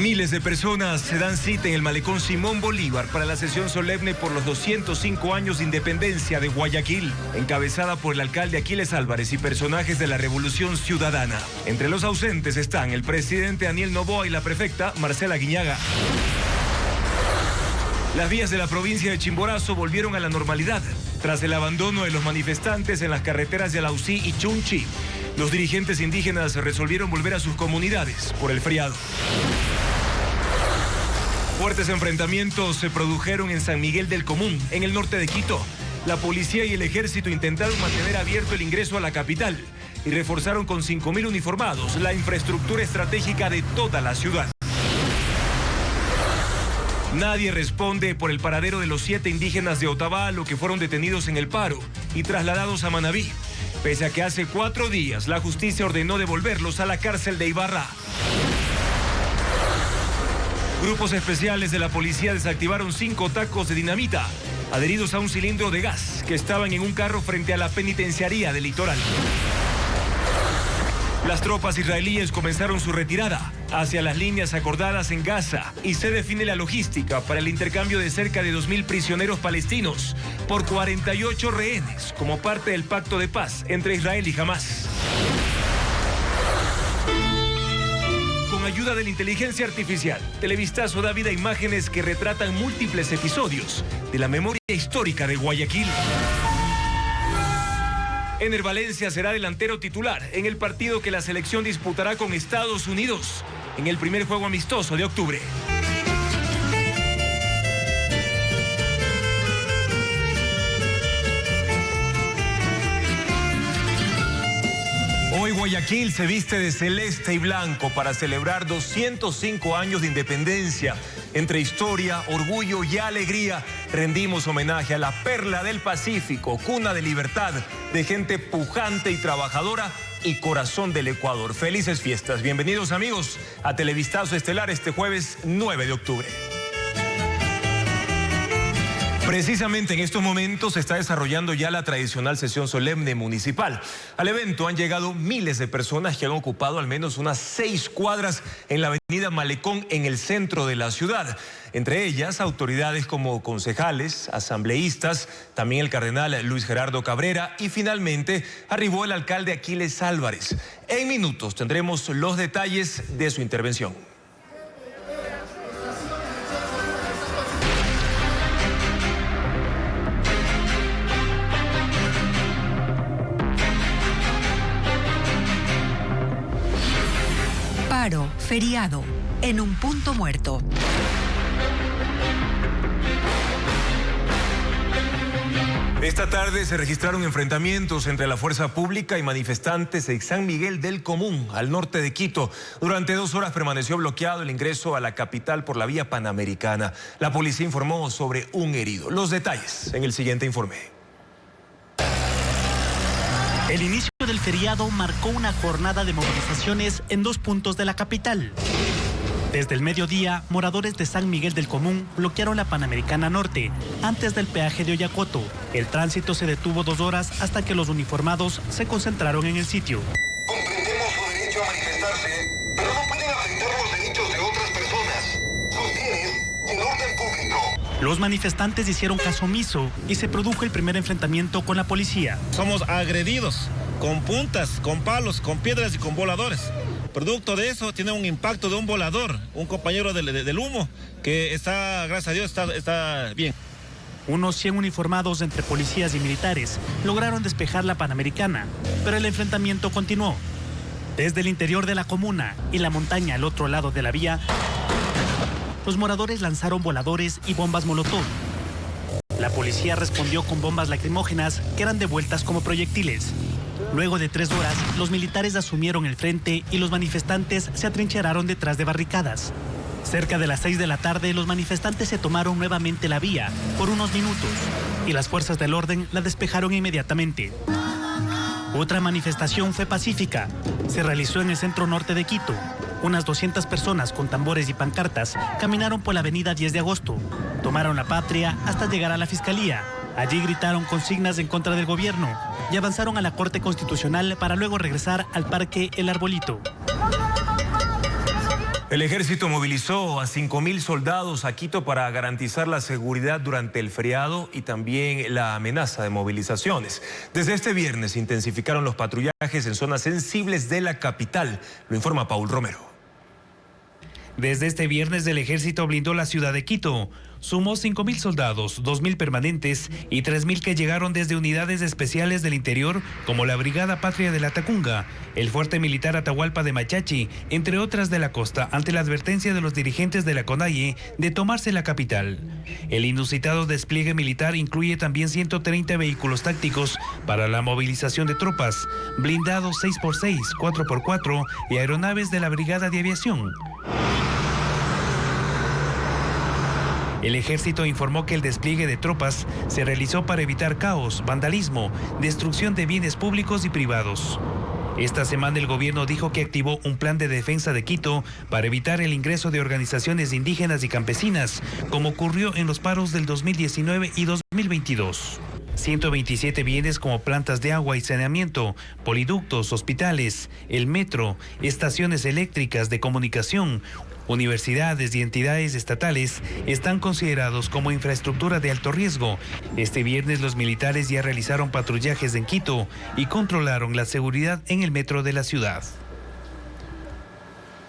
Miles de personas se dan cita en el malecón Simón Bolívar para la sesión solemne por los 205 años de independencia de Guayaquil, encabezada por el alcalde Aquiles Álvarez y personajes de la Revolución Ciudadana. Entre los ausentes están el presidente Daniel Noboa y la prefecta Marcela Guiñaga. Las vías de la provincia de Chimborazo volvieron a la normalidad tras el abandono de los manifestantes en las carreteras de Alausí y Chunchi. Los dirigentes indígenas resolvieron volver a sus comunidades por el feriado. Fuertes enfrentamientos se produjeron en San Miguel del Común, en el norte de Quito. La policía y el ejército intentaron mantener abierto el ingreso a la capital y reforzaron con 5.000 uniformados la infraestructura estratégica de toda la ciudad. Nadie responde por el paradero de los 7 indígenas de Otavalo que fueron detenidos en el paro y trasladados a Manabí, pese a que hace 4 días la justicia ordenó devolverlos a la cárcel de Ibarra. Grupos especiales de la policía desactivaron 5 tacos de dinamita adheridos a un cilindro de gas que estaban en un carro frente a la penitenciaría del Litoral. Las tropas israelíes comenzaron su retirada hacia las líneas acordadas en Gaza y se define la logística para el intercambio de cerca de 2.000 prisioneros palestinos por 48 rehenes como parte del pacto de paz entre Israel y Hamás. Con ayuda de la inteligencia artificial, Televistazo da vida a imágenes que retratan múltiples episodios de la memoria histórica de Guayaquil. Ener Valencia será delantero titular en el partido que la selección disputará con Estados Unidos en el primer juego amistoso de octubre. Hoy Guayaquil se viste de celeste y blanco para celebrar 205 años de independencia. Entre historia, orgullo y alegría, rendimos homenaje a la perla del Pacífico, cuna de libertad, de gente pujante y trabajadora y corazón del Ecuador. Felices fiestas. Bienvenidos amigos a Televistazo Estelar este jueves 9 de octubre. Precisamente en estos momentos se está desarrollando ya la tradicional sesión solemne municipal. Al evento han llegado miles de personas que han ocupado al menos unas 6 cuadras en la avenida Malecón en el centro de la ciudad. Entre ellas autoridades como concejales, asambleístas, también el cardenal Luis Gerardo Cabrera y finalmente arribó el alcalde Aquiles Álvarez. En minutos tendremos los detalles de su intervención. Paro, feriado, en un punto muerto. Esta tarde se registraron enfrentamientos entre la fuerza pública y manifestantes en San Miguel del Común, al norte de Quito. Durante 2 horas permaneció bloqueado el ingreso a la capital por la vía panamericana. La policía informó sobre un herido. Los detalles en el siguiente informe. El inicio del feriado marcó una jornada de movilizaciones en 2 puntos de la capital. Desde el mediodía, moradores de San Miguel del Común bloquearon la Panamericana Norte, antes del peaje de Oyacoto. El tránsito se detuvo 2 horas hasta que los uniformados se concentraron en el sitio. Comprendemos su derecho a manifestarse, pero no pueden afectar los derechos de otras personas, sus bienes y el orden público. Los manifestantes hicieron caso omiso y se produjo el primer enfrentamiento con la policía. Somos agredidos con puntas, con palos, con piedras y con voladores. Producto de eso tiene un impacto de un volador, un compañero del humo, que está, gracias a Dios, está bien. Unos 100 uniformados entre policías y militares lograron despejar la Panamericana, pero el enfrentamiento continuó. Desde el interior de la comuna y la montaña al otro lado de la vía, los moradores lanzaron voladores y bombas molotov. La policía respondió con bombas lacrimógenas que eran devueltas como proyectiles. Luego de 3 horas, los militares asumieron el frente y los manifestantes se atrincheraron detrás de barricadas. Cerca de las 6 de la tarde, los manifestantes se tomaron nuevamente la vía por unos minutos y las fuerzas del orden la despejaron inmediatamente. Otra manifestación fue pacífica. Se realizó en el centro norte de Quito. Unas 200 personas con tambores y pancartas caminaron por la avenida 10 de agosto. Tomaron la patria hasta llegar a la fiscalía. Allí gritaron consignas en contra del gobierno y avanzaron a la Corte Constitucional para luego regresar al Parque El Arbolito. El ejército movilizó a 5.000 soldados a Quito para garantizar la seguridad durante el feriado y también la amenaza de movilizaciones. Desde este viernes intensificaron los patrullajes en zonas sensibles de la capital. Lo informa Paul Romero. Desde este viernes el ejército blindó la ciudad de Quito. Sumó 5.000 soldados, 2.000 permanentes y 3.000 que llegaron desde unidades especiales del interior como la Brigada Patria de la Tacunga, el Fuerte Militar Atahualpa de Machachi, entre otras de la costa, ante la advertencia de los dirigentes de la CONAIE de tomarse la capital. El inusitado despliegue militar incluye también 130 vehículos tácticos para la movilización de tropas, blindados 6x6, 4x4 y aeronaves de la Brigada de Aviación. El ejército informó que el despliegue de tropas se realizó para evitar caos, vandalismo, destrucción de bienes públicos y privados. Esta semana el gobierno dijo que activó un plan de defensa de Quito para evitar el ingreso de organizaciones indígenas y campesinas, como ocurrió en los paros del 2019 y 2022. 127 bienes como plantas de agua y saneamiento, poliductos, hospitales, el metro, estaciones eléctricas de comunicación, universidades y entidades estatales están considerados como infraestructura de alto riesgo. Este viernes los militares ya realizaron patrullajes en Quito y controlaron la seguridad en el metro de la ciudad.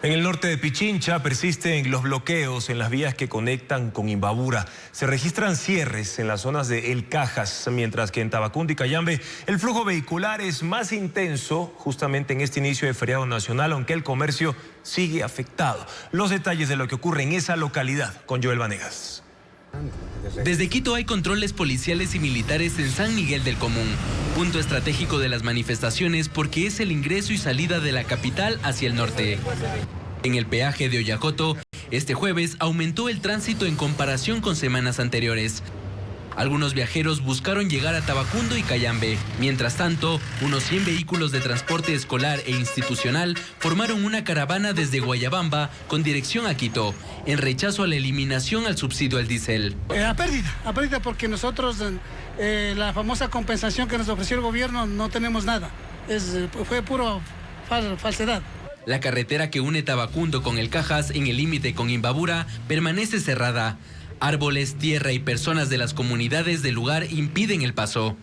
En el norte de Pichincha persisten los bloqueos en las vías que conectan con Imbabura. Se registran cierres en las zonas de El Cajas, mientras que en Tabacundo y Cayambe el flujo vehicular es más intenso justamente en este inicio de feriado nacional, aunque el comercio sigue afectado. Los detalles de lo que ocurre en esa localidad con Joel Vanegas. Desde Quito hay controles policiales y militares en San Miguel del Común, punto estratégico de las manifestaciones porque es el ingreso y salida de la capital hacia el norte. En el peaje de Oyacoto, este jueves aumentó el tránsito en comparación con semanas anteriores. Algunos viajeros buscaron llegar a Tabacundo y Cayambe. Mientras tanto, unos 100 vehículos de transporte escolar e institucional formaron una caravana desde Guayabamba con dirección a Quito, en rechazo a la eliminación al subsidio al diésel. A pérdida porque nosotros la famosa compensación que nos ofreció el gobierno no tenemos nada. Fue puro falsedad. La carretera que une Tabacundo con El Cajas en el límite con Imbabura permanece cerrada. Árboles, tierra y personas de las comunidades del lugar impiden el paso.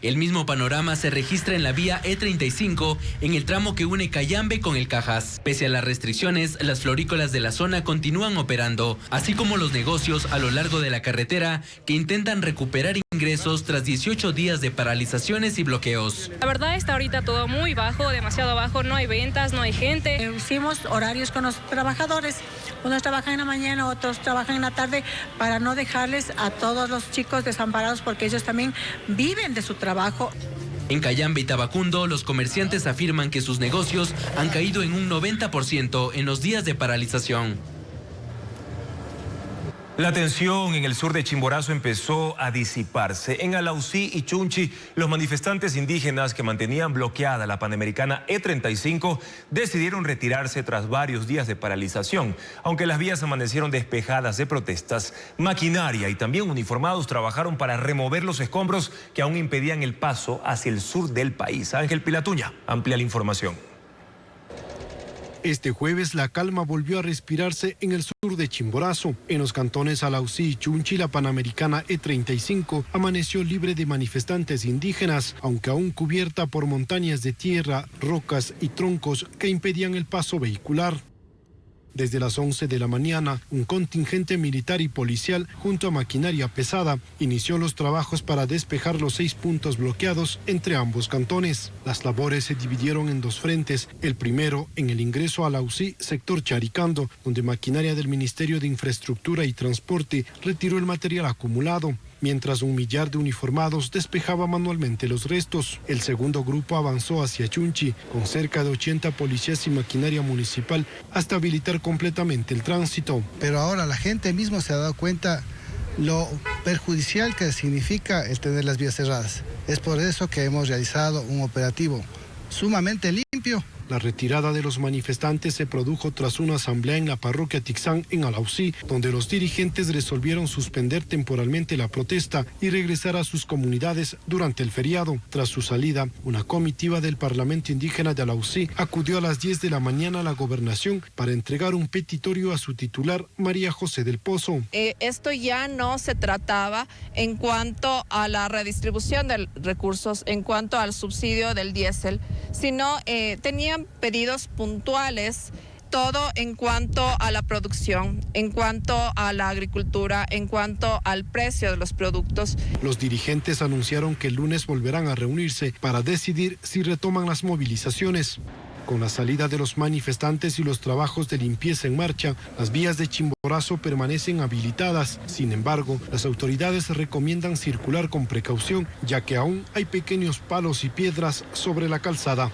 El mismo panorama se registra en la vía E35 en el tramo que une Cayambe con El Cajas. Pese a las restricciones, las florícolas de la zona continúan operando, así como los negocios a lo largo de la carretera que intentan recuperar ingresos tras 18 días de paralizaciones y bloqueos. La verdad está ahorita todo muy bajo, demasiado bajo, no hay ventas, no hay gente. Hicimos horarios con los trabajadores, unos trabajan en la mañana, otros trabajan en la tarde, para no dejarles a todos los chicos desamparados porque ellos también viven de su trabajo. En Cayambe y Tabacundo, los comerciantes afirman que sus negocios han caído en un 90% en los días de paralización. La tensión en el sur de Chimborazo empezó a disiparse. En Alausí y Chunchi, los manifestantes indígenas que mantenían bloqueada la Panamericana E35 decidieron retirarse tras varios días de paralización. Aunque las vías amanecieron despejadas de protestas, maquinaria y también uniformados trabajaron para remover los escombros que aún impedían el paso hacia el sur del país. Ángel Pilatuña amplía la información. Este jueves la calma volvió a respirarse en el sur de Chimborazo. En los cantones Alausí y Chunchi, la Panamericana E35 amaneció libre de manifestantes indígenas, aunque aún cubierta por montañas de tierra, rocas y troncos que impedían el paso vehicular. Desde las 11 de la mañana, un contingente militar y policial, junto a maquinaria pesada, inició los trabajos para despejar los 6 puntos bloqueados entre ambos cantones. Las labores se dividieron en 2 frentes. El primero, en el ingreso a Alausí, sector Charicando, donde maquinaria del Ministerio de Infraestructura y Transporte retiró el material acumulado, mientras un millar de uniformados despejaba manualmente los restos. El segundo grupo avanzó hacia Chunchi, con cerca de 80 policías y maquinaria municipal, hasta habilitar completamente el tránsito. Pero ahora la gente misma se ha dado cuenta lo perjudicial que significa el tener las vías cerradas. Es por eso que hemos realizado un operativo sumamente limpio La retirada de los manifestantes se produjo tras una asamblea en la parroquia Tixán en Alausí, donde los dirigentes resolvieron suspender temporalmente la protesta y regresar a sus comunidades durante el feriado. Tras su salida, una comitiva del Parlamento Indígena de Alausí acudió a las 10 de la mañana a la gobernación para entregar un petitorio a su titular, María José del Pozo. Esto ya no se trataba en cuanto a la redistribución de recursos, en cuanto al subsidio del diésel, sino tenían pedidos puntuales, todo en cuanto a la producción, en cuanto a la agricultura, en cuanto al precio de los productos. Los dirigentes anunciaron que el lunes volverán a reunirse para decidir si retoman las movilizaciones. Con la salida de los manifestantes y los trabajos de limpieza en marcha, las vías de Chimborazo permanecen habilitadas. Sin embargo, las autoridades recomiendan circular con precaución, ya que aún hay pequeños palos y piedras sobre la calzada.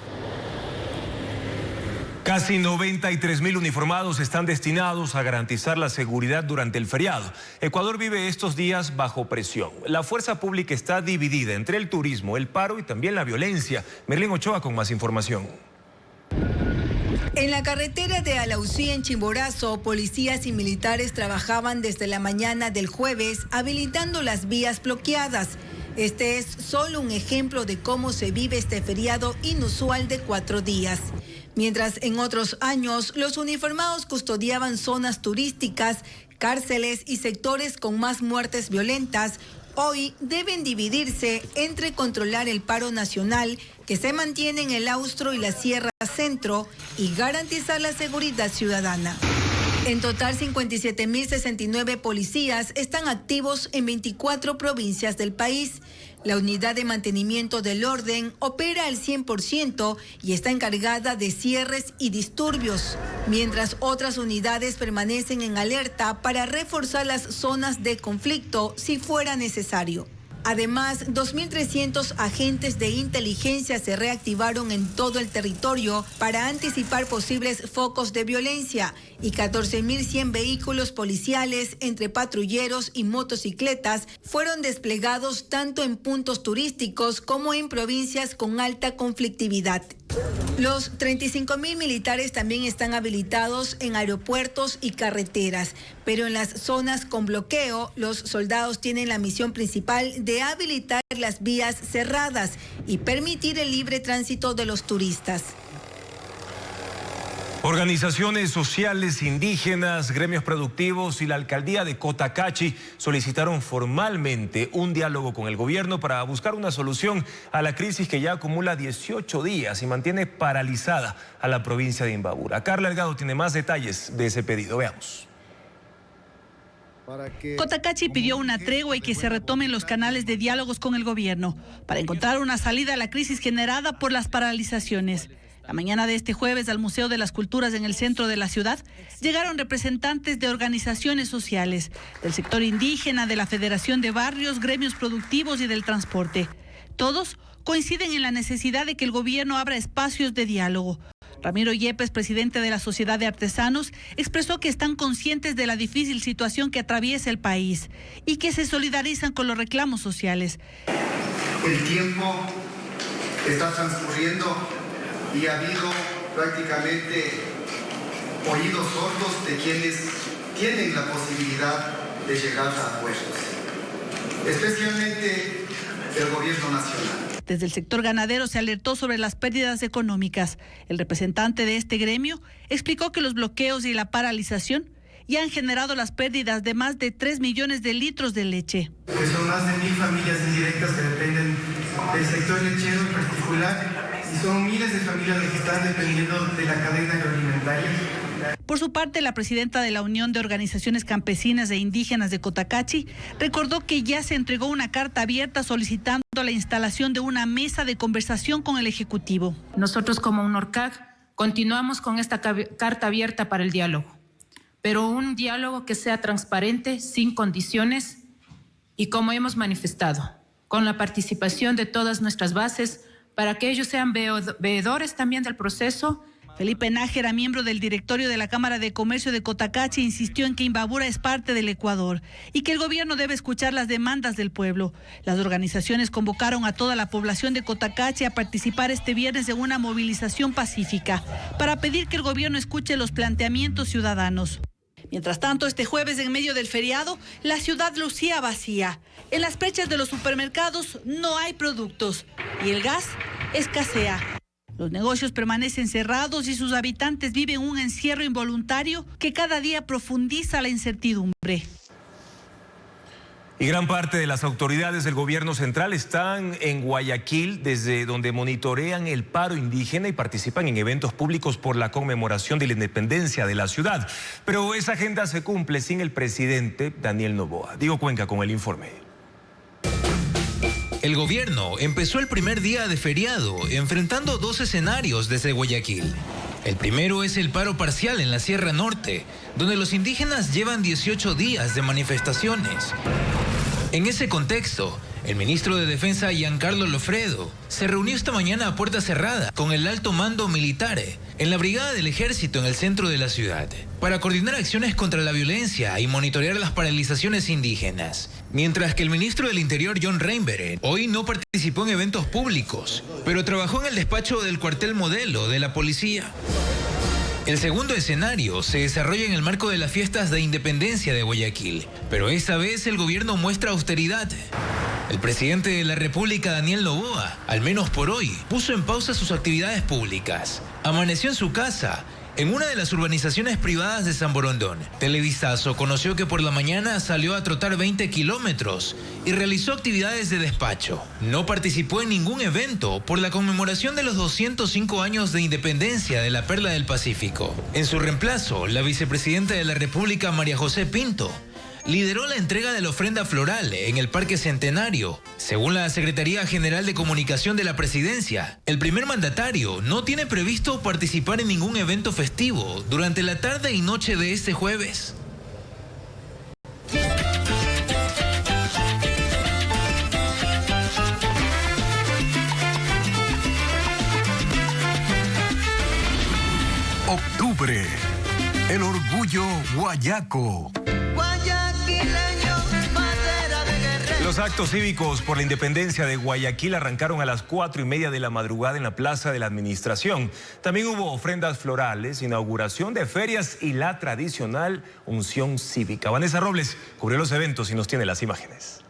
Casi 93.000 uniformados están destinados a garantizar la seguridad durante el feriado. Ecuador vive estos días bajo presión. La fuerza pública está dividida entre el turismo, el paro y también la violencia. Merlín Ochoa con más información. En la carretera de Alausí, en Chimborazo, policías y militares trabajaban desde la mañana del jueves habilitando las vías bloqueadas. Este es solo un ejemplo de cómo se vive este feriado inusual de 4 días. Mientras en otros años los uniformados custodiaban zonas turísticas, cárceles y sectores con más muertes violentas, hoy deben dividirse entre controlar el paro nacional que se mantiene en el Austro y la Sierra Centro y garantizar la seguridad ciudadana. En total, 57.069 policías están activos en 24 provincias del país. La unidad de mantenimiento del orden opera al 100% y está encargada de cierres y disturbios, mientras otras unidades permanecen en alerta para reforzar las zonas de conflicto si fuera necesario. Además, 2.300 agentes de inteligencia se reactivaron en todo el territorio para anticipar posibles focos de violencia y 14.100 vehículos policiales entre patrulleros y motocicletas fueron desplegados tanto en puntos turísticos como en provincias con alta conflictividad. Los 35.000 militares también están habilitados en aeropuertos y carreteras, pero en las zonas con bloqueo, los soldados tienen la misión principal de habilitar las vías cerradas y permitir el libre tránsito de los turistas. Organizaciones sociales indígenas, gremios productivos y la alcaldía de Cotacachi solicitaron formalmente un diálogo con el gobierno para buscar una solución a la crisis que ya acumula 18 días y mantiene paralizada a la provincia de Imbabura. Carla Delgado tiene más detalles de ese pedido. Veamos. Cotacachi pidió una tregua y que se retomen los canales de diálogos con el gobierno para encontrar una salida a la crisis generada por las paralizaciones. La mañana de este jueves al Museo de las Culturas en el centro de la ciudad llegaron representantes de organizaciones sociales, del sector indígena, de la Federación de Barrios, gremios productivos y del transporte. Todos coinciden en la necesidad de que el gobierno abra espacios de diálogo. Ramiro Yepes, presidente de la Sociedad de Artesanos, expresó que están conscientes de la difícil situación que atraviesa el país y que se solidarizan con los reclamos sociales. El tiempo está transcurriendo y ha habido prácticamente oídos sordos de quienes tienen la posibilidad de llegar a acuerdos, especialmente el gobierno nacional. Desde el sector ganadero se alertó sobre las pérdidas económicas. El representante de este gremio explicó que los bloqueos y la paralización ya han generado las pérdidas de más de 3 millones de litros de leche. Que son más de 1.000 familias indirectas que dependen del sector lechero en particular. Y son miles de familias que están dependiendo de la cadena agroalimentaria. Por su parte, la presidenta de la Unión de Organizaciones Campesinas e Indígenas de Cotacachi recordó que ya se entregó una carta abierta solicitando la instalación de una mesa de conversación con el Ejecutivo. Nosotros como UNORCAG continuamos con esta carta abierta para el diálogo, pero un diálogo que sea transparente, sin condiciones y como hemos manifestado, con la participación de todas nuestras bases para que ellos sean veedores también del proceso Felipe Nájera, miembro del directorio de la Cámara de Comercio de Cotacachi, insistió en que Imbabura es parte del Ecuador y que el gobierno debe escuchar las demandas del pueblo. Las organizaciones convocaron a toda la población de Cotacachi a participar este viernes en una movilización pacífica para pedir que el gobierno escuche los planteamientos ciudadanos. Mientras tanto, este jueves, en medio del feriado, la ciudad lucía vacía. En las perchas de los supermercados no hay productos y el gas escasea. Los negocios permanecen cerrados y sus habitantes viven un encierro involuntario que cada día profundiza la incertidumbre. Y gran parte de las autoridades del gobierno central están en Guayaquil, desde donde monitorean el paro indígena y participan en eventos públicos por la conmemoración de la independencia de la ciudad. Pero esa agenda se cumple sin el presidente Daniel Noboa. Diego Cuenca con el informe. El gobierno empezó el primer día de feriado enfrentando dos escenarios desde Guayaquil. El primero es el paro parcial en la Sierra Norte, donde los indígenas llevan 18 días de manifestaciones. En ese contexto, el ministro de Defensa, Giancarlo Lofredo, se reunió esta mañana a puerta cerrada con el alto mando militar en la brigada del ejército en el centro de la ciudad, para coordinar acciones contra la violencia y monitorear las paralizaciones indígenas. Mientras que el ministro del Interior, John Reinberg, hoy no participó en eventos públicos, pero trabajó en el despacho del cuartel modelo de la policía. El segundo escenario se desarrolla en el marco de las fiestas de independencia de Guayaquil, pero esta vez el gobierno muestra austeridad. El presidente de la República, Daniel Noboa, al menos por hoy, puso en pausa sus actividades públicas. Amaneció en su casa, en una de las urbanizaciones privadas de San Borondón. Televisazo conoció que por la mañana salió a trotar 20 kilómetros y realizó actividades de despacho. No participó en ningún evento por la conmemoración de los 205 años de independencia de la Perla del Pacífico. En su reemplazo, la vicepresidenta de la República, María José Pinto, lideró la entrega de la ofrenda floral en el Parque Centenario. Según la Secretaría General de Comunicación de la Presidencia, el primer mandatario no tiene previsto participar en ningún evento festivo durante la tarde y noche de este jueves. Octubre, el orgullo guayaco. Los actos cívicos por la independencia de Guayaquil arrancaron a las 4:30 de la madrugada en la Plaza de la Administración. También hubo ofrendas florales, inauguración de ferias y la tradicional unción cívica. Vanessa Robles cubrió los eventos y nos tiene las imágenes.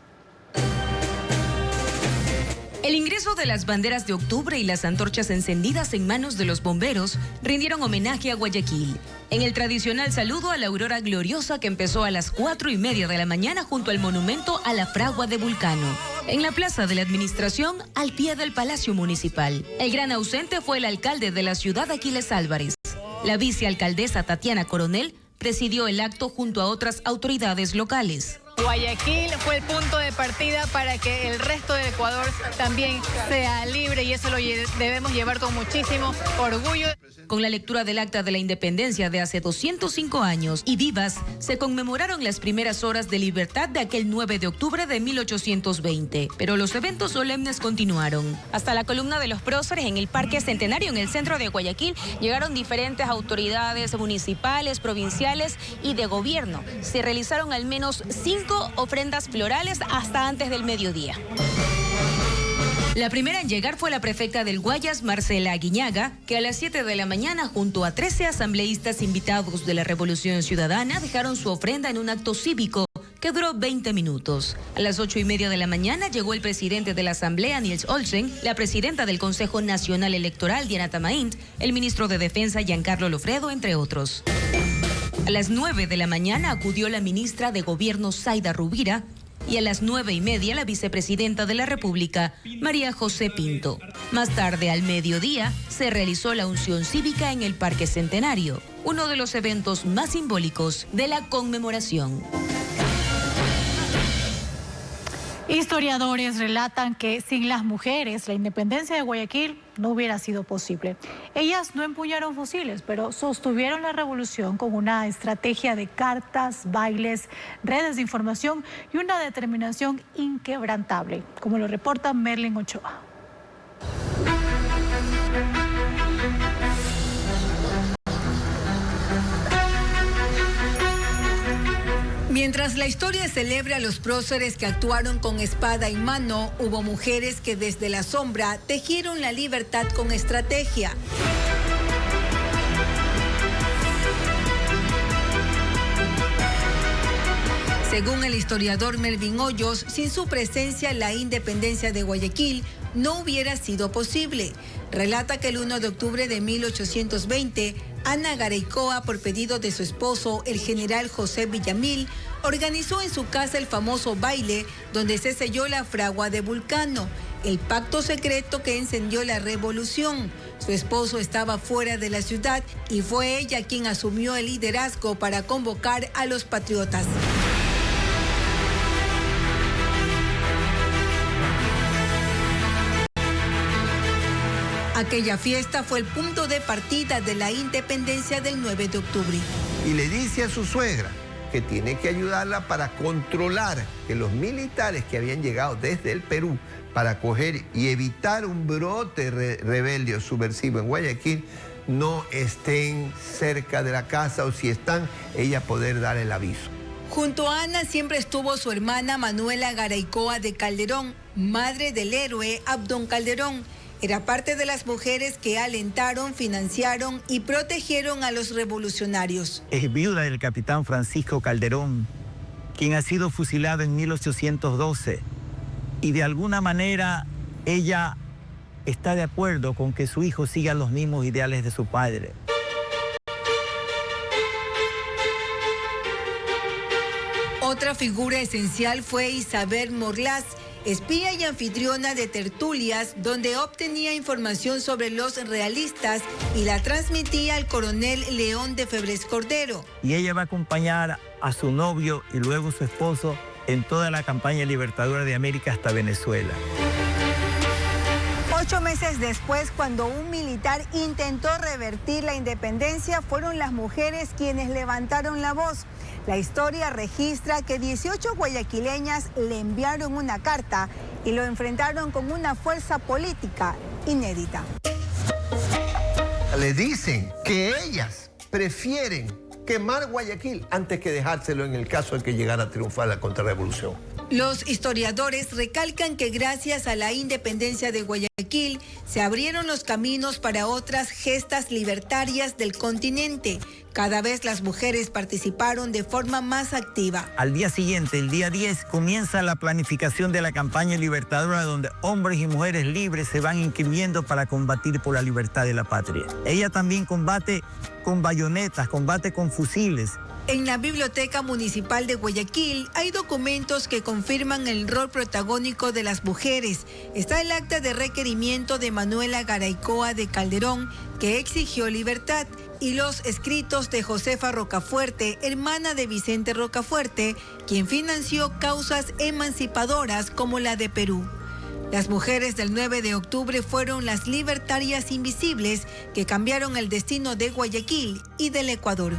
El ingreso de las banderas de octubre y las antorchas encendidas en manos de los bomberos rindieron homenaje a Guayaquil. En el tradicional saludo a la aurora gloriosa que empezó a las 4:30 de la mañana junto al monumento a la fragua de Vulcano. En la Plaza de la Administración, al pie del Palacio Municipal. El gran ausente fue el alcalde de la ciudad, Aquiles Álvarez. La vicealcaldesa Tatiana Coronel presidió el acto junto a otras autoridades locales. Guayaquil fue el punto de partida para que el resto del Ecuador también sea libre y eso lo debemos llevar con muchísimo orgullo. Con la lectura del Acta de la Independencia de hace 205 años y vivas, se conmemoraron las primeras horas de libertad de aquel 9 de octubre de 1820. Pero los eventos solemnes continuaron. Hasta la columna de los próceres en el Parque Centenario, en el centro de Guayaquil, llegaron diferentes autoridades municipales, provinciales y de gobierno. Se realizaron al menos 5 ofrendas florales hasta antes del mediodía. La primera en llegar fue la prefecta del Guayas, Marcela Aguiñaga, que a las 7 de la mañana, junto a 13 asambleístas invitados de la Revolución Ciudadana, dejaron su ofrenda en un acto cívico que duró 20 minutos. A las 8:30 de la mañana llegó el presidente de la Asamblea, Niels Olsen, la presidenta del Consejo Nacional Electoral, Diana Tamaint, el ministro de Defensa, Giancarlo Lofredo, entre otros. A las 9 de la mañana acudió la ministra de Gobierno, Zaida Rubira, y a las 9:30 la vicepresidenta de la República, María José Pinto. Más tarde, al mediodía, se realizó la unción cívica en el Parque Centenario, uno de los eventos más simbólicos de la conmemoración. Historiadores relatan que sin las mujeres la independencia de Guayaquil no hubiera sido posible. Ellas no empuñaron fusiles, pero sostuvieron la revolución con una estrategia de cartas, bailes, redes de información y una determinación inquebrantable, como lo reporta Merlin Ochoa. Mientras la historia celebra a los próceres que actuaron con espada en mano, hubo mujeres que desde la sombra tejieron la libertad con estrategia. Según el historiador Melvin Hoyos, sin su presencia la independencia de Guayaquil no hubiera sido posible. Relata que el 1 de octubre de 1820, Ana Garaycoa, por pedido de su esposo, el general José Villamil, organizó en su casa el famoso baile donde se selló la fragua de Vulcano, el pacto secreto que encendió la revolución. Su esposo estaba fuera de la ciudad y fue ella quien asumió el liderazgo para convocar a los patriotas. Aquella fiesta fue el punto de partida de la independencia del 9 de octubre. Y le dice a su suegra que tiene que ayudarla para controlar que los militares que habían llegado desde el Perú para coger y evitar un brote rebelde o subversivo en Guayaquil no estén cerca de la casa, o si están, ella poder dar el aviso. Junto a Ana siempre estuvo su hermana Manuela Garaycoa de Calderón, madre del héroe Abdón Calderón. Era parte de las mujeres que alentaron, financiaron y protegieron a los revolucionarios. Es viuda del capitán Francisco Calderón, quien ha sido fusilado en 1812. Y de alguna manera ella está de acuerdo con que su hijo siga los mismos ideales de su padre. Otra figura esencial fue Isabel Morlás, espía y anfitriona de tertulias donde obtenía información sobre los realistas y la transmitía al coronel León de Febres Cordero. Y ella va a acompañar a su novio y luego su esposo en toda la campaña libertadora de América hasta Venezuela. 8 meses después, cuando un militar intentó revertir la independencia, fueron las mujeres quienes levantaron la voz. La historia registra que 18 guayaquileñas le enviaron una carta y lo enfrentaron con una fuerza política inédita. Le dicen que ellas prefieren quemar Guayaquil antes que dejárselo en el caso de que llegara a triunfar la contrarrevolución. Los historiadores recalcan que gracias a la independencia de Guayaquil se abrieron los caminos para otras gestas libertarias del continente. Cada vez las mujeres participaron de forma más activa. Al día siguiente, el día 10, comienza la planificación de la campaña libertadora, donde hombres y mujeres libres se van inscribiendo para combatir por la libertad de la patria. Ella también combate con bayonetas, combate con fusiles. En la Biblioteca Municipal de Guayaquil hay documentos que confirman el rol protagónico de las mujeres. Está el acta de requerimiento de Manuela Garaycoa de Calderón, que exigió libertad, y los escritos de Josefa Rocafuerte, hermana de Vicente Rocafuerte, quien financió causas emancipadoras como la de Perú. Las mujeres del 9 de octubre fueron las libertarias invisibles que cambiaron el destino de Guayaquil y del Ecuador.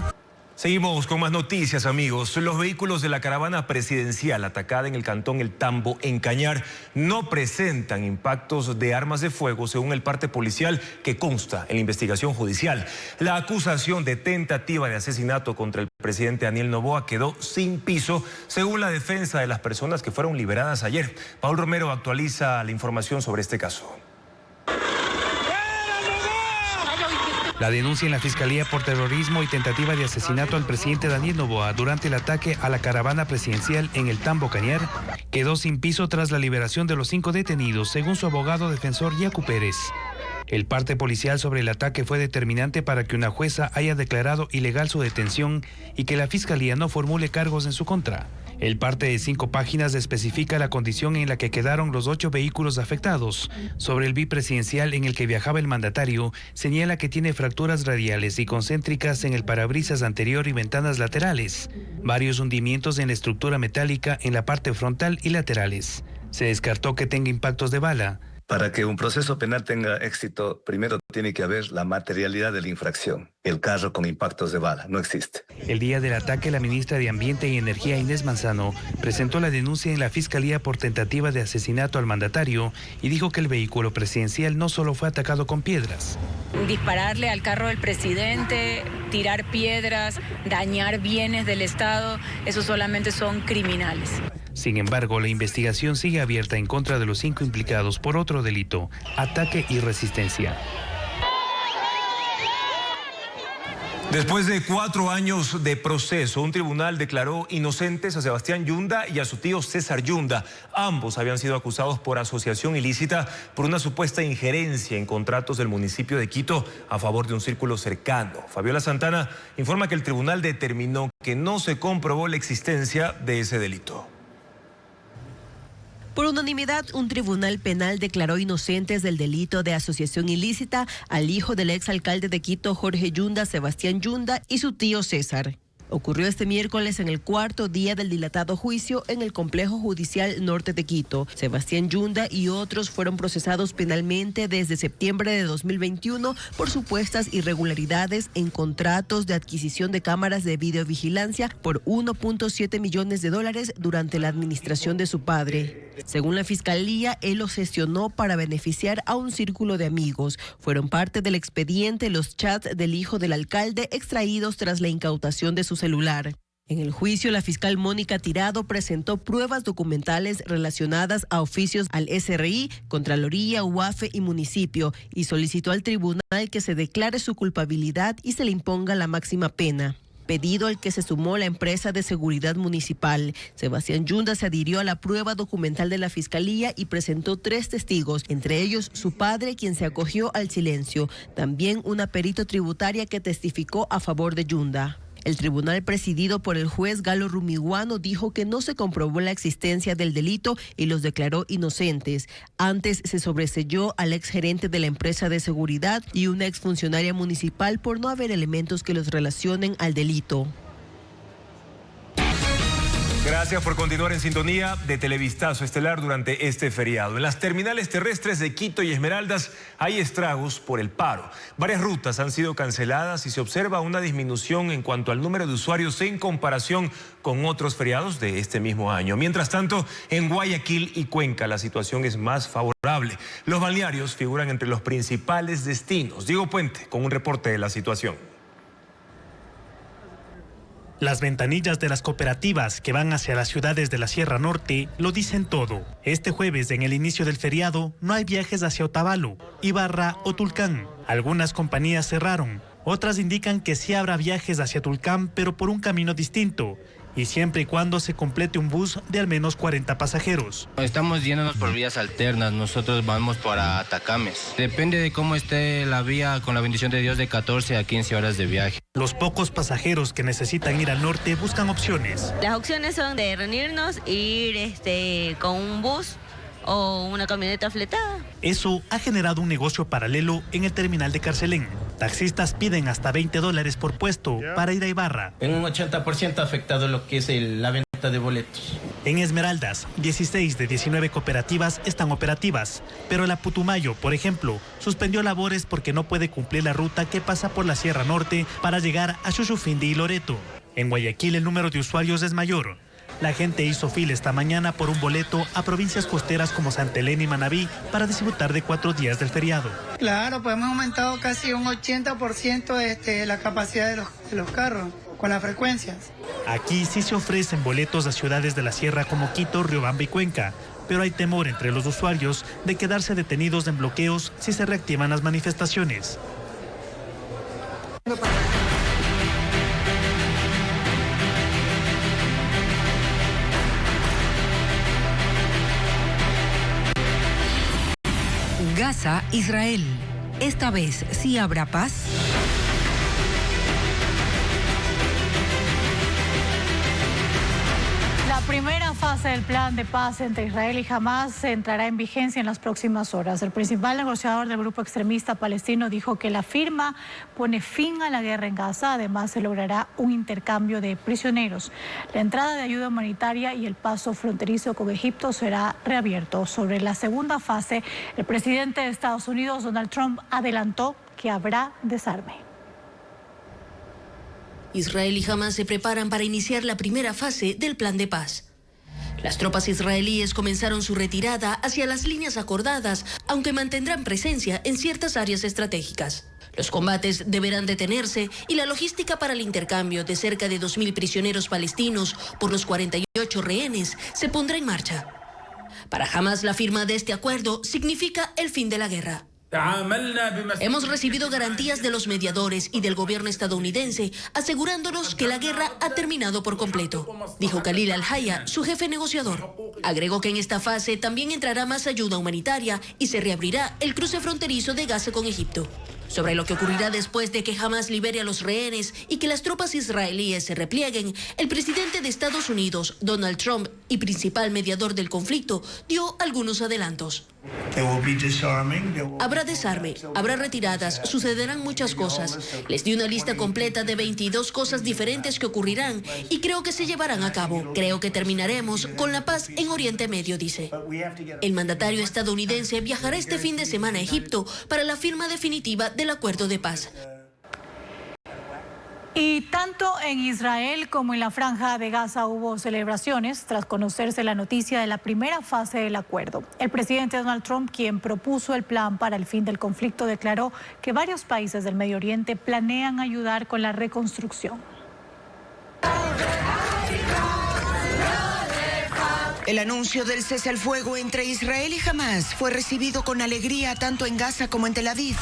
Seguimos con más noticias, amigos. Los vehículos de la caravana presidencial atacada en el cantón El Tambo, en Cañar, no presentan impactos de armas de fuego, según el parte policial que consta en la investigación judicial. La acusación de tentativa de asesinato contra el presidente Daniel Noboa quedó sin piso, según la defensa de las personas que fueron liberadas ayer. Paul Romero actualiza la información sobre este caso. La denuncia en la Fiscalía por terrorismo y tentativa de asesinato al presidente Daniel Noboa durante el ataque a la caravana presidencial en el Tambo, Cañar, quedó sin piso tras la liberación de los 5 detenidos, según su abogado defensor Yacu Pérez. El parte policial sobre el ataque fue determinante para que una jueza haya declarado ilegal su detención y que la Fiscalía no formule cargos en su contra. El parte de 5 páginas especifica la condición en la que quedaron los 8 vehículos afectados. Sobre el bipresidencial en el que viajaba el mandatario, señala que tiene fracturas radiales y concéntricas en el parabrisas anterior y ventanas laterales, varios hundimientos en la estructura metálica en la parte frontal y laterales. Se descartó que tenga impactos de bala. Para que un proceso penal tenga éxito, primero tiene que haber la materialidad de la infracción. El carro con impactos de bala no existe. El día del ataque, la ministra de Ambiente y Energía, Inés Manzano, presentó la denuncia en la Fiscalía por tentativa de asesinato al mandatario y dijo que el vehículo presidencial no solo fue atacado con piedras. Dispararle al carro del presidente, tirar piedras, dañar bienes del Estado, eso solamente son criminales. Sin embargo, la investigación sigue abierta en contra de los 5 implicados por otro delito, ataque y resistencia. Después de 4 años de proceso, un tribunal declaró inocentes a Sebastián Yunda y a su tío César Yunda. Ambos habían sido acusados por asociación ilícita por una supuesta injerencia en contratos del municipio de Quito a favor de un círculo cercano. Fabiola Santana informa que el tribunal determinó que no se comprobó la existencia de ese delito. Por unanimidad, un tribunal penal declaró inocentes del delito de asociación ilícita al hijo del exalcalde de Quito, Jorge Yunda, Sebastián Yunda, y su tío César. Ocurrió este miércoles en el 4º día del dilatado juicio en el Complejo Judicial Norte de Quito. Sebastián Yunda y otros fueron procesados penalmente desde septiembre de 2021 por supuestas irregularidades en contratos de adquisición de cámaras de videovigilancia por $1.7 millones durante la administración de su padre. Según la Fiscalía, él los gestionó para beneficiar a un círculo de amigos. Fueron parte del expediente los chats del hijo del alcalde extraídos tras la incautación de su celular. En el juicio, la fiscal Mónica Tirado presentó pruebas documentales relacionadas a oficios al SRI, Contraloría, UAFE y municipio y solicitó al tribunal que se declare su culpabilidad y se le imponga la máxima pena. Pedido al que se sumó la empresa de seguridad municipal. Sebastián Yunda se adhirió a la prueba documental de la Fiscalía y presentó 3 testigos, entre ellos su padre, quien se acogió al silencio. También una perito tributaria que testificó a favor de Yunda. El tribunal presidido por el juez Galo Rumiguano dijo que no se comprobó la existencia del delito y los declaró inocentes. Antes se sobreseyó al exgerente de la empresa de seguridad y una exfuncionaria municipal por no haber elementos que los relacionen al delito. Gracias por continuar en sintonía de Televistazo Estelar durante este feriado. En las terminales terrestres de Quito y Esmeraldas hay estragos por el paro. Varias rutas han sido canceladas y se observa una disminución en cuanto al número de usuarios en comparación con otros feriados de este mismo año. Mientras tanto, en Guayaquil y Cuenca la situación es más favorable. Los balnearios figuran entre los principales destinos. Diego Puente con un reporte de la situación. Las ventanillas de las cooperativas que van hacia las ciudades de la Sierra Norte lo dicen todo. Este jueves, en el inicio del feriado, no hay viajes hacia Otavalo, Ibarra o Tulcán. Algunas compañías cerraron. Otras indican que sí habrá viajes hacia Tulcán, pero por un camino distinto, y siempre y cuando se complete un bus de al menos 40 pasajeros. Estamos yéndonos por vías alternas, nosotros vamos para Atacames. Depende de cómo esté la vía, con la bendición de Dios, de 14 a 15 horas de viaje. Los pocos pasajeros que necesitan ir al norte buscan opciones. Las opciones son de reunirnos, ir con un bus o una camioneta fletada. Eso ha generado un negocio paralelo en el terminal de Carcelén. Taxistas piden hasta $20 por puesto para ir a Ibarra. En un 80% ha afectado lo que es la venta de boletos. En Esmeraldas, 16 de 19 cooperativas están operativas, pero la Putumayo, por ejemplo, suspendió labores porque no puede cumplir la ruta que pasa por la Sierra Norte para llegar a Chuchufindi y Loreto. En Guayaquil el número de usuarios es mayor. La gente hizo fila esta mañana por un boleto a provincias costeras como Santa Elena y Manabí para disfrutar de 4 días del feriado. Claro, pues hemos aumentado casi un 80% la capacidad de los carros con las frecuencias. Aquí sí se ofrecen boletos a ciudades de la sierra como Quito, Riobamba y Cuenca, pero hay temor entre los usuarios de quedarse detenidos en bloqueos si se reactivan las manifestaciones. Gaza, Israel. Esta vez sí habrá paz. La primera fase del plan de paz entre Israel y Hamás entrará en vigencia en las próximas horas. El principal negociador del grupo extremista palestino dijo que la firma pone fin a la guerra en Gaza. Además, se logrará un intercambio de prisioneros. La entrada de ayuda humanitaria y el paso fronterizo con Egipto será reabierto. Sobre la segunda fase, el presidente de Estados Unidos, Donald Trump, adelantó que habrá desarme. Israel y Hamás se preparan para iniciar la primera fase del plan de paz. Las tropas israelíes comenzaron su retirada hacia las líneas acordadas, aunque mantendrán presencia en ciertas áreas estratégicas. Los combates deberán detenerse y la logística para el intercambio de cerca de 2.000 prisioneros palestinos por los 48 rehenes se pondrá en marcha. Para Hamás, la firma de este acuerdo significa el fin de la guerra. Hemos recibido garantías de los mediadores y del gobierno estadounidense asegurándonos que la guerra ha terminado por completo, dijo Khalil Al-Haya, su jefe negociador. Agregó que en esta fase también entrará más ayuda humanitaria y se reabrirá el cruce fronterizo de Gaza con Egipto. Sobre lo que ocurrirá después de que Hamás libere a los rehenes y que las tropas israelíes se replieguen, el presidente de Estados Unidos, Donald Trump, y principal mediador del conflicto, dio algunos adelantos. Habrá desarme, habrá retiradas, sucederán muchas cosas. Les di una lista completa de 22 cosas diferentes que ocurrirán y creo que se llevarán a cabo. Creo que terminaremos con la paz en Oriente Medio, dice. El mandatario estadounidense viajará este fin de semana a Egipto para la firma definitiva del acuerdo de paz. Y tanto en Israel como en la Franja de Gaza hubo celebraciones tras conocerse la noticia de la primera fase del acuerdo. El presidente Donald Trump, quien propuso el plan para el fin del conflicto, declaró que varios países del Medio Oriente planean ayudar con la reconstrucción. El anuncio del cese al fuego entre Israel y Hamás fue recibido con alegría tanto en Gaza como en Tel Aviv.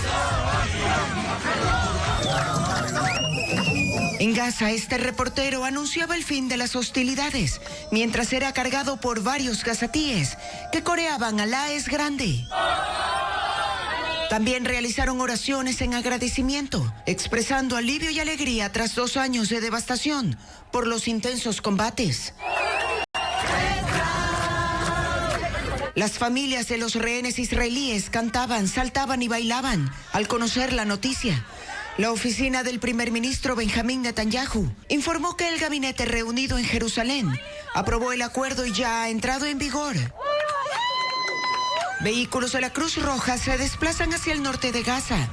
En Gaza, este reportero anunciaba el fin de las hostilidades, mientras era cargado por varios gazatíes que coreaban "Alá es grande". También realizaron oraciones en agradecimiento, expresando alivio y alegría tras 2 años de devastación por los intensos combates. Las familias de los rehenes israelíes cantaban, saltaban y bailaban al conocer la noticia. La oficina del primer ministro Benjamín Netanyahu informó que el gabinete reunido en Jerusalén aprobó el acuerdo y ya ha entrado en vigor. Vehículos de la Cruz Roja se desplazan hacia el norte de Gaza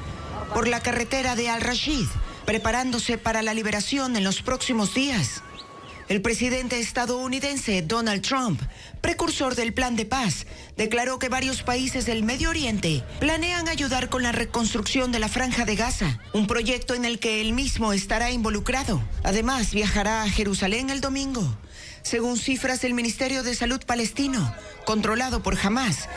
por la carretera de Al-Rashid, preparándose para la liberación en los próximos días. El presidente estadounidense Donald Trump, precursor del plan de paz, declaró que varios países del Medio Oriente planean ayudar con la reconstrucción de la Franja de Gaza, un proyecto en el que él mismo estará involucrado. Además, viajará a Jerusalén el domingo. Según cifras del Ministerio de Salud palestino, controlado por Hamás,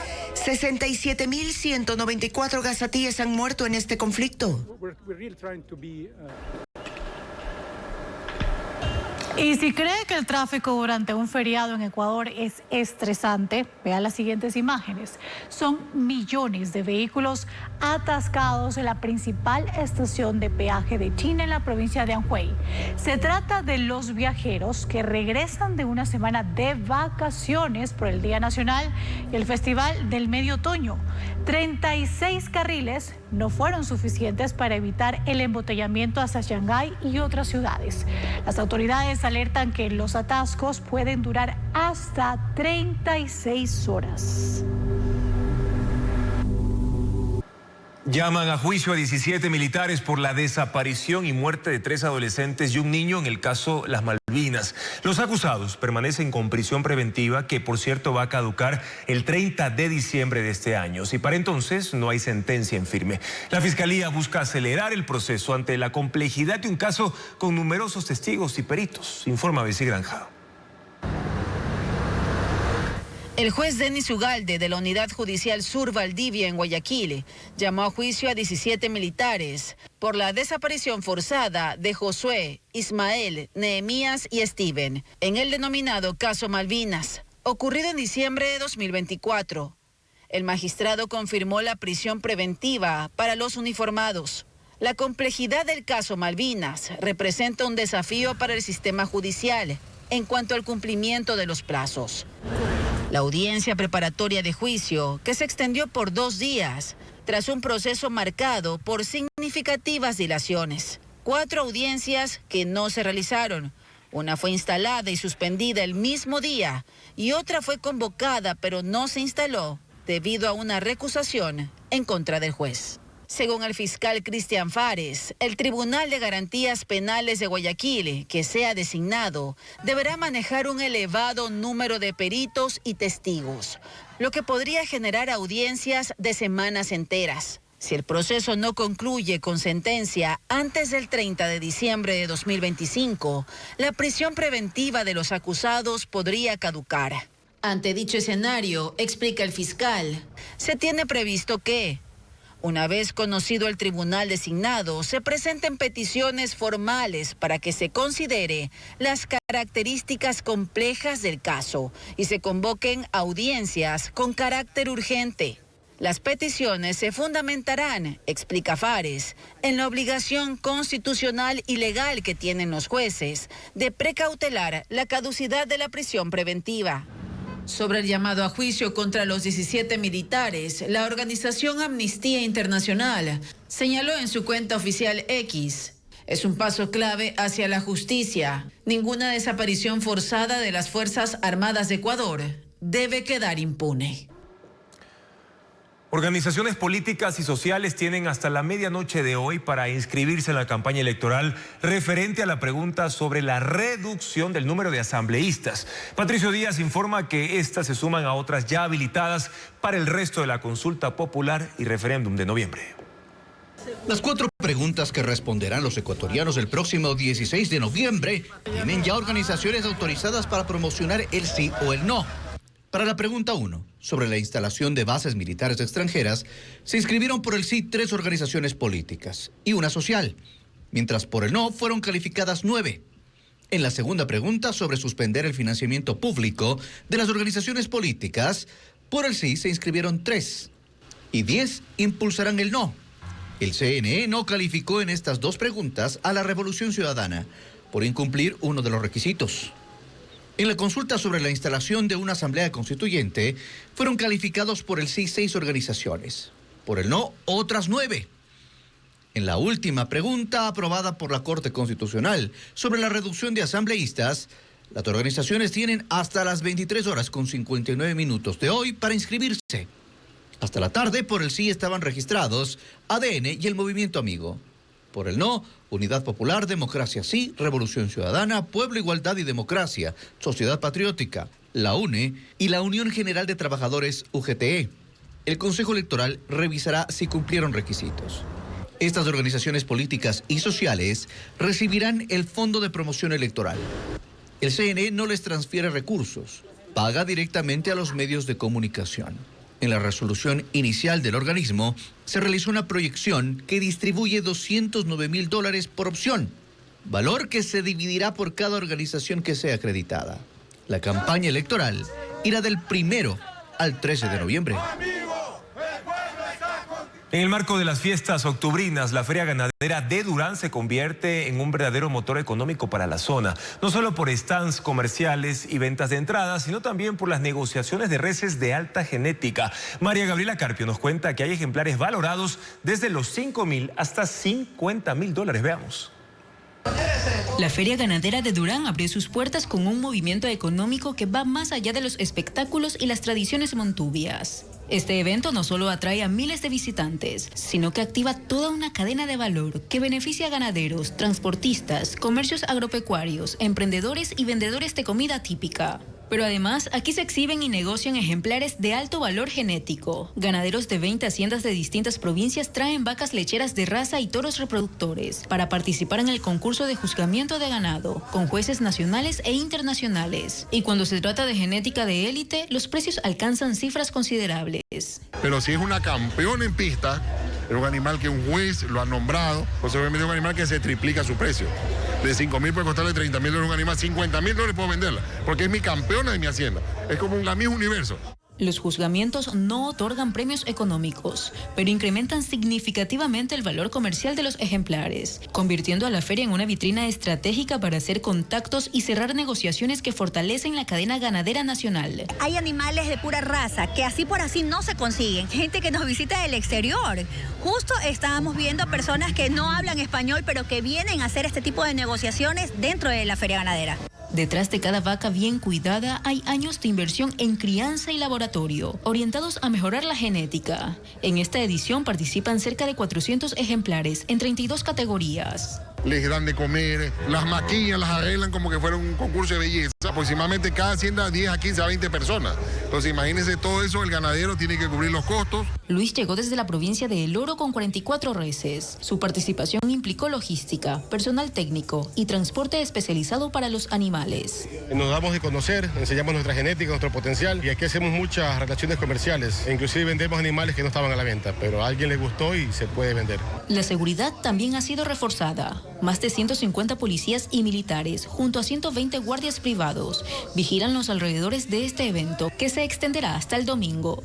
67.194 gazatíes han muerto en este conflicto. Y si cree que el tráfico durante un feriado en Ecuador es estresante, vea las siguientes imágenes. Son millones de vehículos atascados en la principal estación de peaje de China en la provincia de Anhui. Se trata de los viajeros que regresan de una semana de vacaciones por el Día Nacional y el Festival del Medio Otoño. 36 carriles no fueron suficientes para evitar el embotellamiento hacia Shanghái y otras ciudades. Las autoridades alertan que los atascos pueden durar hasta 36 horas. Llaman a juicio a 17 militares por la desaparición y muerte de 3 adolescentes y un niño en el caso Las Malvinas. Los acusados permanecen con prisión preventiva, que por cierto va a caducar el 30 de diciembre de este año. Si para entonces no hay sentencia en firme. La Fiscalía busca acelerar el proceso ante la complejidad de un caso con numerosos testigos y peritos. Informa Bessie Granja. El juez Denis Ugalde de la Unidad Judicial Sur Valdivia en Guayaquil llamó a juicio a 17 militares por la desaparición forzada de Josué, Ismael, Nehemías y Steven en el denominado caso Malvinas, ocurrido en diciembre de 2024. El magistrado confirmó la prisión preventiva para los uniformados. La complejidad del caso Malvinas representa un desafío para el sistema judicial, en cuanto al cumplimiento de los plazos. La audiencia preparatoria de juicio, que se extendió por 2 días, tras un proceso marcado por significativas dilaciones. 4 audiencias que no se realizaron. Una fue instalada y suspendida el mismo día y otra fue convocada pero no se instaló debido a una recusación en contra del juez. Según el fiscal Cristian Fares, el Tribunal de Garantías Penales de Guayaquil, que sea designado, deberá manejar un elevado número de peritos y testigos, lo que podría generar audiencias de semanas enteras. Si el proceso no concluye con sentencia antes del 30 de diciembre de 2025, la prisión preventiva de los acusados podría caducar. Ante dicho escenario, explica el fiscal, se tiene previsto que, una vez conocido el tribunal designado, se presenten peticiones formales para que se considere las características complejas del caso y se convoquen audiencias con carácter urgente. Las peticiones se fundamentarán, explica Fares, en la obligación constitucional y legal que tienen los jueces de precautelar la caducidad de la prisión preventiva. Sobre el llamado a juicio contra los 17 militares, la organización Amnistía Internacional señaló en su cuenta oficial X: es un paso clave hacia la justicia. Ninguna desaparición forzada de las Fuerzas Armadas de Ecuador debe quedar impune. Organizaciones políticas y sociales tienen hasta la medianoche de hoy para inscribirse en la campaña electoral referente a la pregunta sobre la reducción del número de asambleístas. Patricio Díaz informa que estas se suman a otras ya habilitadas para el resto de la consulta popular y referéndum de noviembre. Las 4 preguntas que responderán los ecuatorianos el próximo 16 de noviembre tienen ya organizaciones autorizadas para promocionar el sí o el no. Para la pregunta 1, sobre la instalación de bases militares extranjeras, se inscribieron por el sí 3 organizaciones políticas y una social, mientras por el no fueron calificadas 9. En la segunda pregunta, sobre suspender el financiamiento público de las organizaciones políticas, por el sí se inscribieron 3 y 10 impulsarán el no. El CNE no calificó en estas 2 preguntas a la Revolución Ciudadana por incumplir uno de los requisitos. En la consulta sobre la instalación de una asamblea constituyente, fueron calificados por el sí 6 organizaciones, por el no otras 9. En la última pregunta aprobada por la Corte Constitucional sobre la reducción de asambleístas, las organizaciones tienen hasta las 23 horas con 59 minutos de hoy para inscribirse. Hasta la tarde por el sí estaban registrados ADN y el Movimiento Amigo. Por el no, Unidad Popular, Democracia Sí, Revolución Ciudadana, Pueblo, Igualdad y Democracia, Sociedad Patriótica, la UNE y la Unión General de Trabajadores UGTE. El Consejo Electoral revisará si cumplieron requisitos. Estas organizaciones políticas y sociales recibirán el Fondo de Promoción Electoral. El CNE no les transfiere recursos, paga directamente a los medios de comunicación. En la resolución inicial del organismo, se realizó una proyección que distribuye $209.000 por opción, valor que se dividirá por cada organización que sea acreditada. La campaña electoral irá del 1 al 13 de noviembre. En el marco de las fiestas octubrinas, la Feria Ganadera de Durán se convierte en un verdadero motor económico para la zona, no solo por stands comerciales y ventas de entradas, sino también por las negociaciones de reses de alta genética. María Gabriela Carpio nos cuenta que hay ejemplares valorados desde los $5.000 hasta $50.000. Veamos. La Feria Ganadera de Durán abrió sus puertas con un movimiento económico que va más allá de los espectáculos y las tradiciones montubias. Este evento no solo atrae a miles de visitantes, sino que activa toda una cadena de valor que beneficia a ganaderos, transportistas, comercios agropecuarios, emprendedores y vendedores de comida típica. Pero además, aquí se exhiben y negocian ejemplares de alto valor genético. Ganaderos de 20 haciendas de distintas provincias traen vacas lecheras de raza y toros reproductores para participar en el concurso de juzgamiento de ganado, con jueces nacionales e internacionales. Y cuando se trata de genética de élite, los precios alcanzan cifras considerables. Pero si es una campeona en pista, es un animal que un juez lo ha nombrado, pues obviamente es un animal que se triplica su precio. De 5.000 puede costarle $30.000 un animal, $50.000 puedo venderla, porque es mi campeona de mi hacienda. Es como un Miss Universo. Los juzgamientos no otorgan premios económicos, pero incrementan significativamente el valor comercial de los ejemplares, convirtiendo a la feria en una vitrina estratégica para hacer contactos y cerrar negociaciones que fortalecen la cadena ganadera nacional. Hay animales de pura raza que así por así no se consiguen. Gente que nos visita del exterior. Justo estábamos viendo personas que no hablan español, pero que vienen a hacer este tipo de negociaciones dentro de la feria ganadera. Detrás de cada vaca bien cuidada hay años de inversión en crianza y laboratorio, orientados a mejorar la genética. En esta edición participan cerca de 400 ejemplares en 32 categorías. Les dan de comer, las maquillan, las arreglan como que fuera un concurso de belleza. Aproximadamente cada hacienda 10 a 15 a 20 personas. Entonces imagínense todo eso, el ganadero tiene que cubrir los costos. Luis llegó desde la provincia de El Oro con 44 reses. Su participación implicó logística, personal técnico y transporte especializado para los animales. Nos damos de conocer, enseñamos nuestra genética, nuestro potencial y aquí hacemos muchas relaciones comerciales. Inclusive vendemos animales que no estaban a la venta, pero a alguien le gustó y se puede vender. La seguridad también ha sido reforzada. Más de 150 policías y militares, junto a 120 guardias privados, vigilan los alrededores de este evento, que se extenderá hasta el domingo.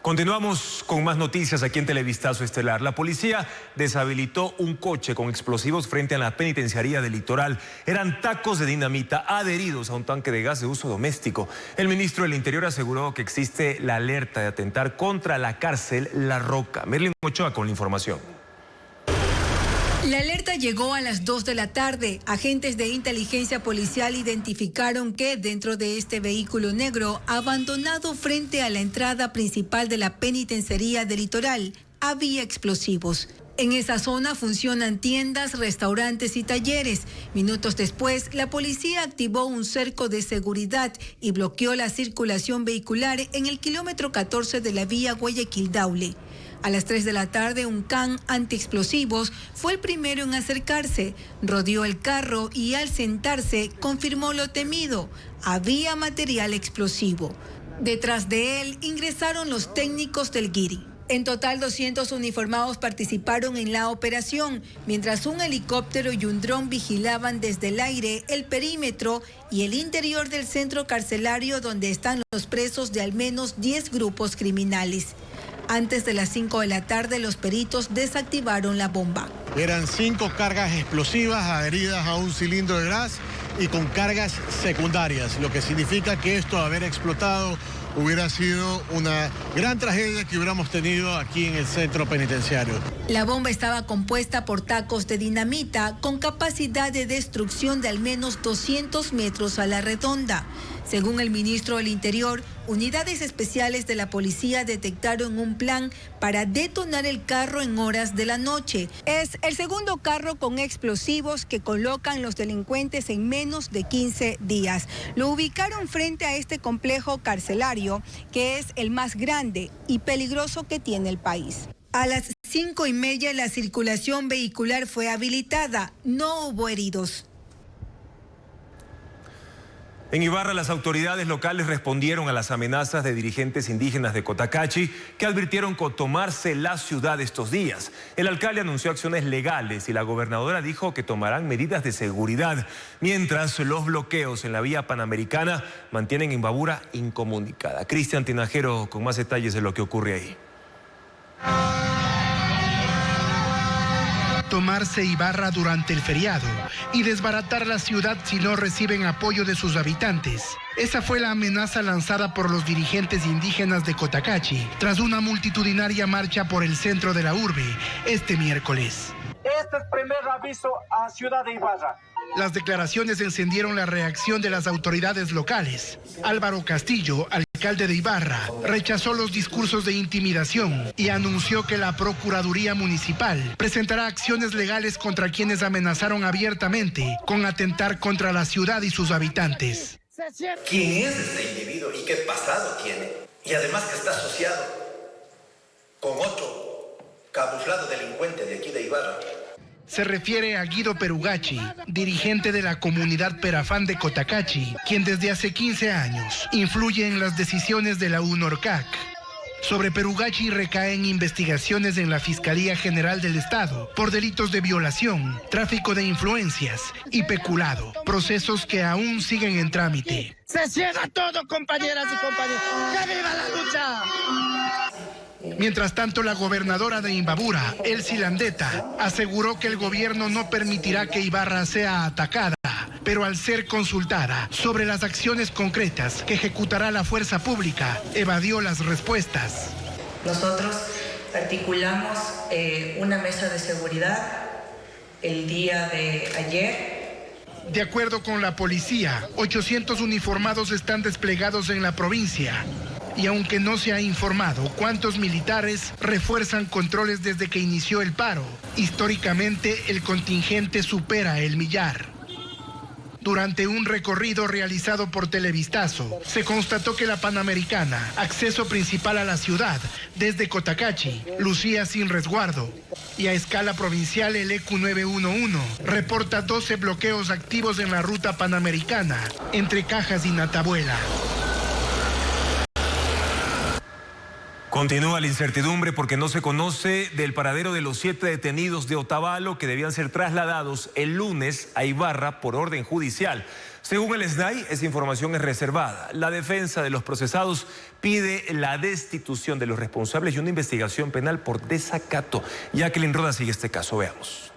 Continuamos con más noticias aquí en Televistazo Estelar. La policía deshabilitó un coche con explosivos frente a la penitenciaría del Litoral. Eran tacos de dinamita adheridos a un tanque de gas de uso doméstico. El ministro del Interior aseguró que existe la alerta de atentar contra la cárcel La Roca. Merlin Ochoa con la información. La alerta llegó a las 2 de la tarde. Agentes de inteligencia policial identificaron que dentro de este vehículo negro, abandonado frente a la entrada principal de la penitenciaría del Litoral, había explosivos. En esa zona funcionan tiendas, restaurantes y talleres. Minutos después, la policía activó un cerco de seguridad y bloqueó la circulación vehicular en el kilómetro 14 de la vía Guayaquil-Daule. A las 3 de la tarde, un can antiexplosivos fue el primero en acercarse. Rodeó el carro y al sentarse confirmó lo temido. Había material explosivo. Detrás de él ingresaron los técnicos del GIRI. En total, 200 uniformados participaron en la operación, mientras un helicóptero y un dron vigilaban desde el aire el perímetro y el interior del centro carcelario donde están los presos de al menos 10 grupos criminales. Antes de las 5 de la tarde, los peritos desactivaron la bomba. Eran 5 cargas explosivas adheridas a un cilindro de gas y con cargas secundarias, lo que significa que esto, haber explotado, hubiera sido una gran tragedia que hubiéramos tenido aquí en el centro penitenciario. La bomba estaba compuesta por tacos de dinamita con capacidad de destrucción de al menos 200 metros a la redonda. Según el ministro del Interior, unidades especiales de la policía detectaron un plan para detonar el carro en horas de la noche. Es el segundo carro con explosivos que colocan los delincuentes en menos de 15 días. Lo ubicaron frente a este complejo carcelario, que es el más grande y peligroso que tiene el país. A las 5:30 la circulación vehicular fue habilitada. No hubo heridos. En Ibarra, las autoridades locales respondieron a las amenazas de dirigentes indígenas de Cotacachi que advirtieron con tomarse la ciudad estos días. El alcalde anunció acciones legales y la gobernadora dijo que tomarán medidas de seguridad, mientras los bloqueos en la vía panamericana mantienen Imbabura incomunicada. Cristian Tinajero con más detalles de lo que ocurre ahí. Tomarse Ibarra durante el feriado y desbaratar la ciudad si no reciben apoyo de sus habitantes. Esa fue la amenaza lanzada por los dirigentes indígenas de Cotacachi tras una multitudinaria marcha por el centro de la urbe este miércoles. Este es el primer aviso a Ciudad de Ibarra. Las declaraciones encendieron la reacción de las autoridades locales. Álvaro Castillo, alcalde de Ibarra, rechazó los discursos de intimidación y anunció que la Procuraduría Municipal presentará acciones legales contra quienes amenazaron abiertamente con atentar contra la ciudad y sus habitantes. ¿Quién es este individuo y qué pasado tiene? Y además que está asociado con otro camuflado delincuente de aquí de Ibarra. Se refiere a Guido Perugachi, dirigente de la comunidad Perafán de Cotacachi, quien desde hace 15 años influye en las decisiones de la UNORCAC. Sobre Perugachi recaen investigaciones en la Fiscalía General del Estado por delitos de violación, tráfico de influencias y peculado, procesos que aún siguen en trámite. Se cierra todo, compañeras y compañeros. ¡Que viva la lucha! Mientras tanto, la gobernadora de Imbabura, Elsie Landeta, aseguró que el gobierno no permitirá que Ibarra sea atacada, pero al ser consultada sobre las acciones concretas que ejecutará la fuerza pública, evadió las respuestas. Nosotros articulamos una mesa de seguridad el día de ayer. De acuerdo con la policía, 800 uniformados están desplegados en la provincia. Y aunque no se ha informado cuántos militares refuerzan controles desde que inició el paro, históricamente el contingente supera el millar. Durante un recorrido realizado por Televistazo, se constató que la Panamericana, acceso principal a la ciudad desde Cotacachi, lucía sin resguardo. Y a escala provincial el EQ 911 reporta 12 bloqueos activos en la ruta Panamericana entre Cajas y Natabuela. Continúa la incertidumbre porque no se conoce del paradero de los 7 detenidos de Otavalo que debían ser trasladados el lunes a Ibarra por orden judicial. Según el SNAI, esa información es reservada. La defensa de los procesados pide la destitución de los responsables y una investigación penal por desacato. Jacqueline Roda sigue este caso, veamos.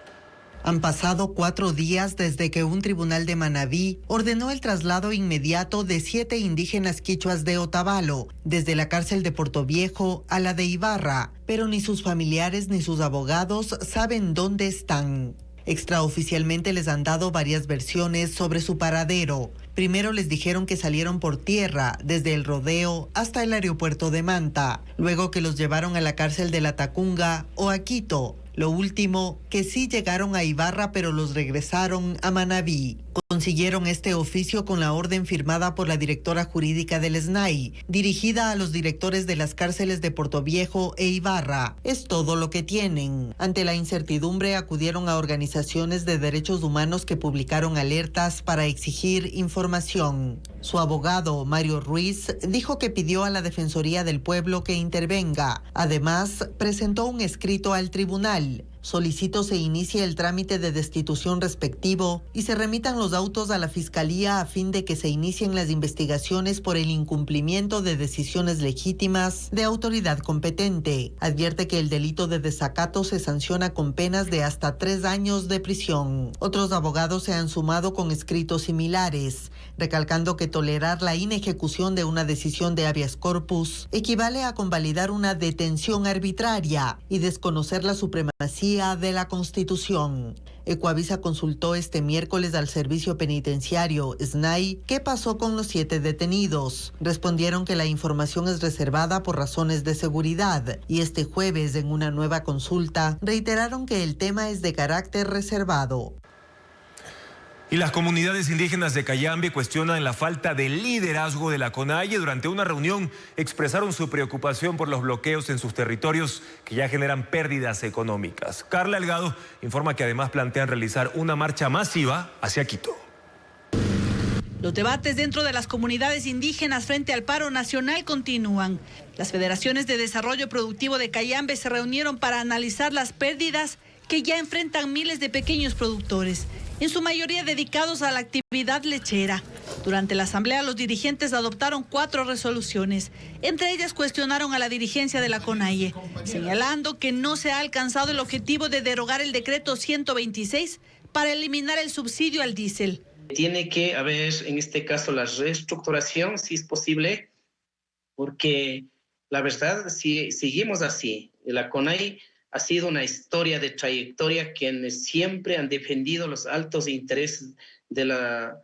Han pasado 4 días desde que un tribunal de Manabí ordenó el traslado inmediato de 7 indígenas quichuas de Otavalo, desde la cárcel de Portoviejo a la de Ibarra, pero ni sus familiares ni sus abogados saben dónde están. Extraoficialmente les han dado varias versiones sobre su paradero. Primero les dijeron que salieron por tierra, desde el rodeo hasta el aeropuerto de Manta, luego que los llevaron a la cárcel de La Tacunga o a Quito. Lo último, que sí llegaron a Ibarra pero los regresaron a Manabí. Consiguieron este oficio con la orden firmada por la directora jurídica del SNAI, dirigida a los directores de las cárceles de Portoviejo e Ibarra. Es todo lo que tienen. Ante la incertidumbre acudieron a organizaciones de derechos humanos que publicaron alertas para exigir información. Su abogado, Mario Ruiz, dijo que pidió a la Defensoría del Pueblo que intervenga. Además, presentó un escrito al tribunal. Solicito se inicie el trámite de destitución respectivo y se remitan los autos a la Fiscalía a fin de que se inicien las investigaciones por el incumplimiento de decisiones legítimas de autoridad competente. Advierte que el delito de desacato se sanciona con penas de hasta 3 años de prisión. Otros abogados se han sumado con escritos similares, recalcando que tolerar la inejecución de una decisión de habeas corpus equivale a convalidar una detención arbitraria y desconocer la supremacía de la Constitución. Ecuavisa consultó este miércoles al servicio penitenciario SNAI qué pasó con los 7 detenidos. Respondieron que la información es reservada por razones de seguridad y este jueves en una nueva consulta reiteraron que el tema es de carácter reservado. Y las comunidades indígenas de Cayambe cuestionan la falta de liderazgo de la CONAIE. Durante una reunión expresaron su preocupación por los bloqueos en sus territorios que ya generan pérdidas económicas. Carla Delgado informa que además plantean realizar una marcha masiva hacia Quito. Los debates dentro de las comunidades indígenas frente al paro nacional continúan. Las federaciones de desarrollo productivo de Cayambe se reunieron para analizar las pérdidas que ya enfrentan miles de pequeños productores, en su mayoría dedicados a la actividad lechera. Durante la asamblea, los dirigentes adoptaron 4 resoluciones. Entre ellas cuestionaron a la dirigencia de la CONAIE, señalando que no se ha alcanzado el objetivo de derogar el decreto 126 para eliminar el subsidio al diésel. Tiene que haber, en este caso, la reestructuración, si es posible, porque la verdad, si seguimos así, la CONAIE ha sido una historia de trayectoria quienes siempre han defendido los altos intereses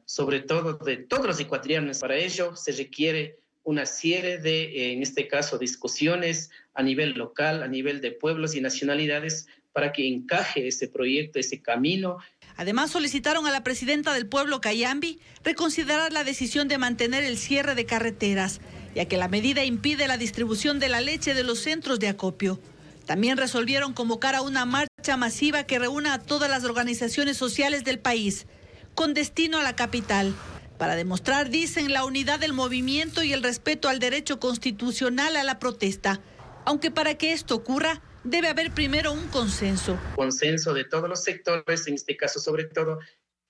sobre todo de todos los ecuatorianos. Para ello se requiere una serie de, en este caso, discusiones a nivel local, a nivel de pueblos y nacionalidades para que encaje ese proyecto, ese camino. Además, solicitaron a la presidenta del pueblo Cayambe reconsiderar la decisión de mantener el cierre de carreteras, ya que la medida impide la distribución de la leche de los centros de acopio. También resolvieron convocar a una marcha masiva que reúna a todas las organizaciones sociales del país, con destino a la capital, para demostrar, dicen, la unidad del movimiento y el respeto al derecho constitucional a la protesta. Aunque para que esto ocurra, debe haber primero un consenso. Consenso de todos los sectores, en este caso sobre todo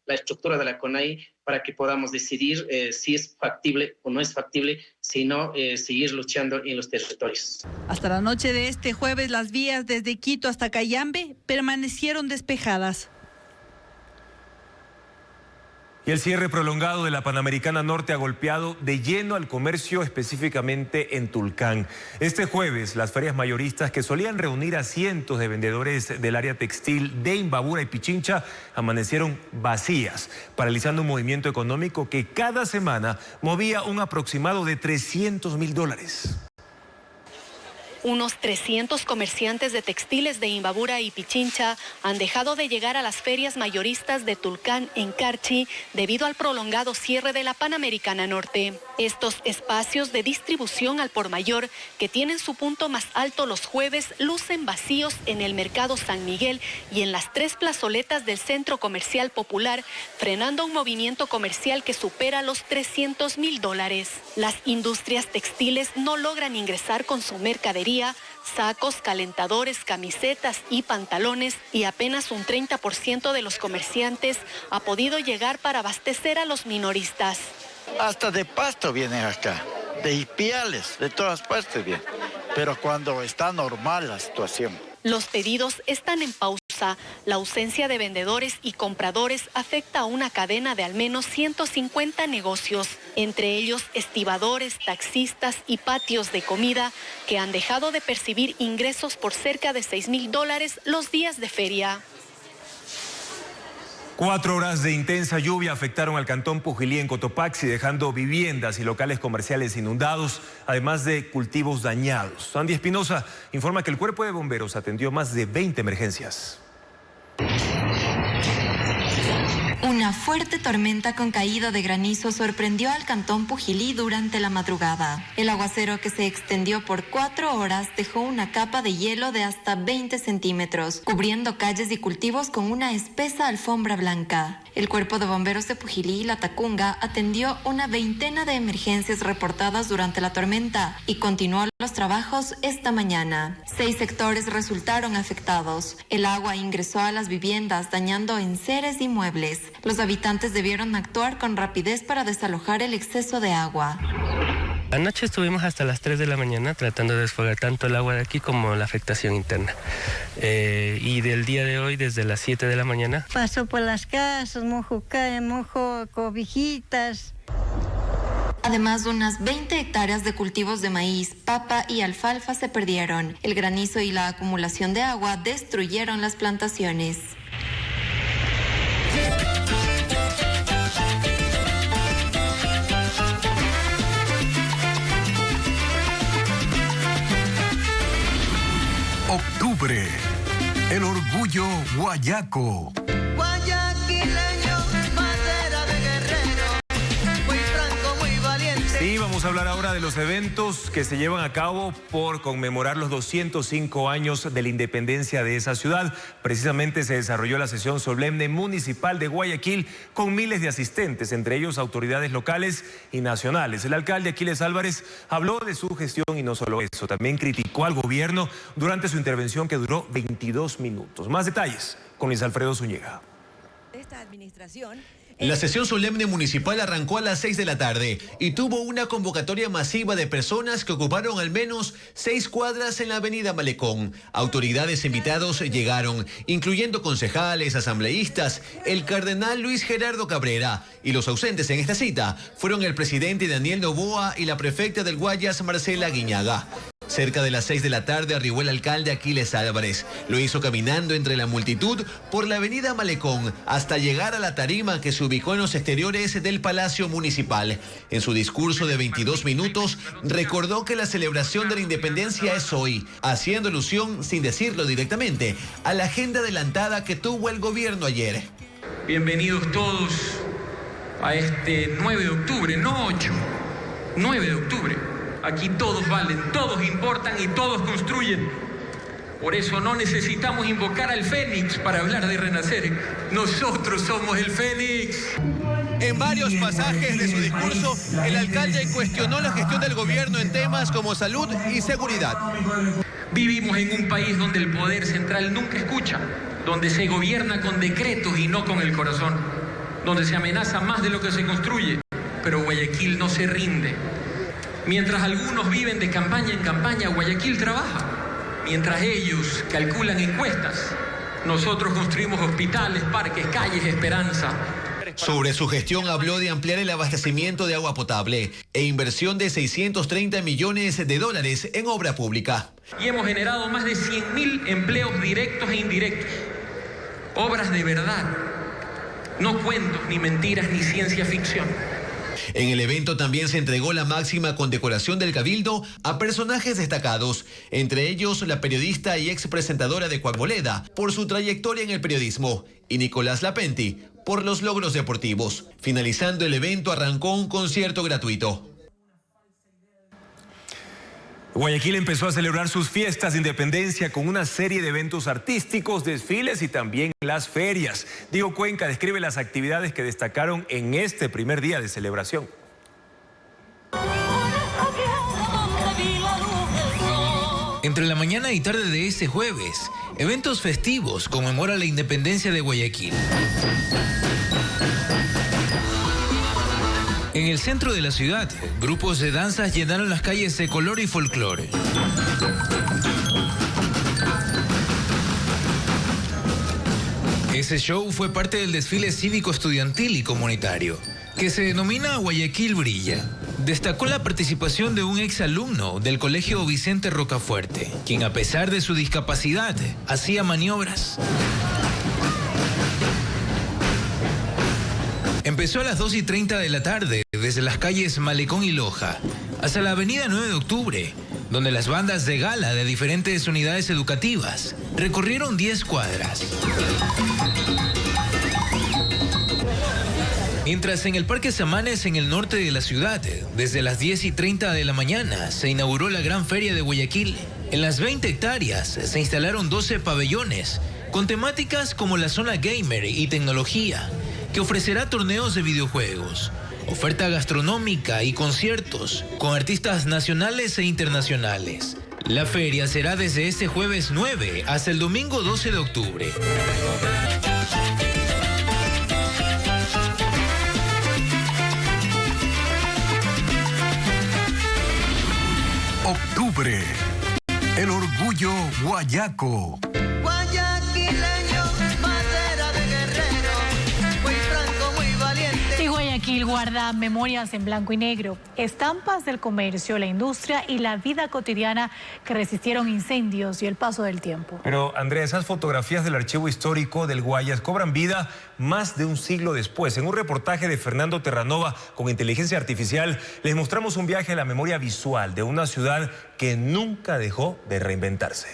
la estructura de la CONAI, para que podamos decidir si es factible o no es factible, sino seguir luchando en los territorios. Hasta la noche de este jueves, las vías desde Quito hasta Cayambe permanecieron despejadas. Y el cierre prolongado de la Panamericana Norte ha golpeado de lleno al comercio, específicamente en Tulcán. Este jueves, las ferias mayoristas que solían reunir a cientos de vendedores del área textil de Imbabura y Pichincha amanecieron vacías, paralizando un movimiento económico que cada semana movía un aproximado de $300.000. Unos 300 comerciantes de textiles de Imbabura y Pichincha han dejado de llegar a las ferias mayoristas de Tulcán en Carchi debido al prolongado cierre de la Panamericana Norte. Estos espacios de distribución al por mayor, que tienen su punto más alto los jueves, lucen vacíos en el Mercado San Miguel y en las 3 plazoletas del Centro Comercial Popular, frenando un movimiento comercial que supera los $300.000. Las industrias textiles no logran ingresar con su mercadería, sacos, calentadores, camisetas y pantalones, y apenas un 30% de los comerciantes ha podido llegar para abastecer a los minoristas. Hasta de Pasto vienen acá, de Ipiales, de todas partes vienen, pero cuando está normal la situación. Los pedidos están en pausa. La ausencia de vendedores y compradores afecta a una cadena de al menos 150 negocios, entre ellos estibadores, taxistas y patios de comida, que han dejado de percibir ingresos por cerca de $6.000 los días de feria. 4 horas de intensa lluvia afectaron al cantón Pujilí en Cotopaxi, dejando viviendas y locales comerciales inundados, además de cultivos dañados. Andy Espinosa informa que el Cuerpo de Bomberos atendió más de 20 emergencias. Una fuerte tormenta con caída de granizo sorprendió al cantón Pujilí durante la madrugada. El aguacero, que se extendió por 4 horas, dejó una capa de hielo de hasta 20 centímetros, cubriendo calles y cultivos con una espesa alfombra blanca. El Cuerpo de Bomberos de Pujilí y La Tacunga atendió una veintena de emergencias reportadas durante la tormenta y continuó los trabajos esta mañana. 6 sectores resultaron afectados. El agua ingresó a las viviendas, dañando enseres y muebles. Los habitantes debieron actuar con rapidez para desalojar el exceso de agua. Anoche estuvimos hasta las 3 de la mañana tratando de desfogar tanto el agua de aquí como la afectación interna. Y del día de hoy, desde las 7 de la mañana. Paso por las casas, mojo cobijitas. Además, unas 20 hectáreas de cultivos de maíz, papa y alfalfa se perdieron. El granizo y la acumulación de agua destruyeron las plantaciones. Octubre, el orgullo guayaco. Guayaquileño, bandera de guerrero, muy franco, muy valiente. Sí, vamos a hablar ahora de los eventos que se llevan a cabo por conmemorar los 205 años de la independencia de esa ciudad. Precisamente se desarrolló la sesión solemne municipal de Guayaquil con miles de asistentes, entre ellos autoridades locales y nacionales. El alcalde Aquiles Álvarez habló de su gestión y no solo eso, también criticó al gobierno durante su intervención que duró 22 minutos. Más detalles con Luis Alfredo Zúñiga. Esta administración... La sesión solemne municipal arrancó a las 6 de la tarde y tuvo una convocatoria masiva de personas que ocuparon al menos 6 cuadras en la avenida Malecón. Autoridades invitados llegaron, incluyendo concejales, asambleístas, el cardenal Luis Gerardo Cabrera. Y los ausentes en esta cita fueron el presidente Daniel Noboa y la prefecta del Guayas, Marcela Guiñaga. Cerca de las 6 de la tarde arribó el alcalde Aquiles Álvarez. Lo hizo caminando entre la multitud por la avenida Malecón hasta llegar a la tarima que se ubicó en los exteriores del Palacio Municipal. En su discurso de 22 minutos recordó que la celebración de la independencia es hoy, haciendo alusión, sin decirlo directamente, a la agenda adelantada que tuvo el gobierno ayer. Bienvenidos todos a este 9 de octubre, no 8, 9 de octubre. Aquí todos valen, todos importan y todos construyen. Por eso no necesitamos invocar al Fénix para hablar de renacer. Nosotros somos el Fénix. En varios pasajes de su discurso, el alcalde cuestionó la gestión del gobierno en temas como salud y seguridad. Vivimos en un país donde el poder central nunca escucha, donde se gobierna con decretos y no con el corazón, donde se amenaza más de lo que se construye, pero Guayaquil no se rinde. Mientras algunos viven de campaña en campaña, Guayaquil trabaja. Mientras ellos calculan encuestas, nosotros construimos hospitales, parques, calles, esperanza. Sobre su gestión habló de ampliar el abastecimiento de agua potable e inversión de $630 millones en obra pública. Y hemos generado más de 100.000 empleos directos e indirectos. Obras de verdad, no cuentos, ni mentiras, ni ciencia ficción. En el evento también se entregó la máxima condecoración del Cabildo a personajes destacados, entre ellos la periodista y expresentadora de Cuacboleda por su trayectoria en el periodismo y Nicolás Lapenti por los logros deportivos. Finalizando el evento arrancó un concierto gratuito. Guayaquil empezó a celebrar sus fiestas de independencia con una serie de eventos artísticos, desfiles y también las ferias. Diego Cuenca describe las actividades que destacaron en este primer día de celebración. Entre la mañana y tarde de este jueves, eventos festivos conmemoran la independencia de Guayaquil. En el centro de la ciudad, grupos de danzas llenaron las calles de color y folclore. Ese show fue parte del desfile cívico estudiantil y comunitario, que se denomina Guayaquil Brilla. Destacó la participación de un exalumno del Colegio Vicente Rocafuerte, quien a pesar de su discapacidad, hacía maniobras. Empezó a las 2:30 de la tarde desde las calles Malecón y Loja hasta la avenida 9 de octubre, donde las bandas de gala de diferentes unidades educativas recorrieron 10 cuadras. Mientras en el Parque Samanes, en el norte de la ciudad, desde las 10:30 de la mañana se inauguró la Gran Feria de Guayaquil. En las 20 hectáreas se instalaron 12 pabellones con temáticas como la zona gamer y tecnología, que ofrecerá torneos de videojuegos, oferta gastronómica y conciertos con artistas nacionales e internacionales. La feria será desde este jueves 9 hasta el domingo 12 de octubre. Octubre, el orgullo guayaco. Guayaquil guarda memorias en blanco y negro, estampas del comercio, la industria y la vida cotidiana que resistieron incendios y el paso del tiempo. Pero, Andrea, esas fotografías del archivo histórico del Guayas cobran vida más de un siglo después. En un reportaje de Fernando Terranova con inteligencia artificial, les mostramos un viaje a la memoria visual de una ciudad que nunca dejó de reinventarse.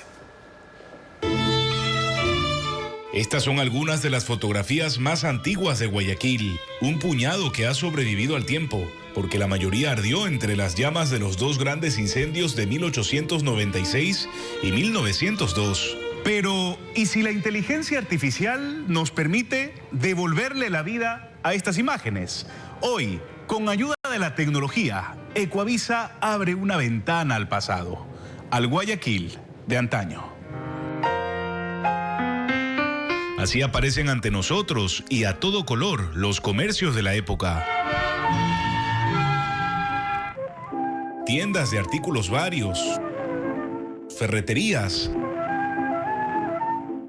Estas son algunas de las fotografías más antiguas de Guayaquil, un puñado que ha sobrevivido al tiempo, porque la mayoría ardió entre las llamas de los dos grandes incendios de 1896 y 1902. Pero, ¿y si la inteligencia artificial nos permite devolverle la vida a estas imágenes? Hoy, con ayuda de la tecnología, Ecuavisa abre una ventana al pasado, al Guayaquil de antaño. Así aparecen ante nosotros y a todo color los comercios de la época. Tiendas de artículos varios, ferreterías,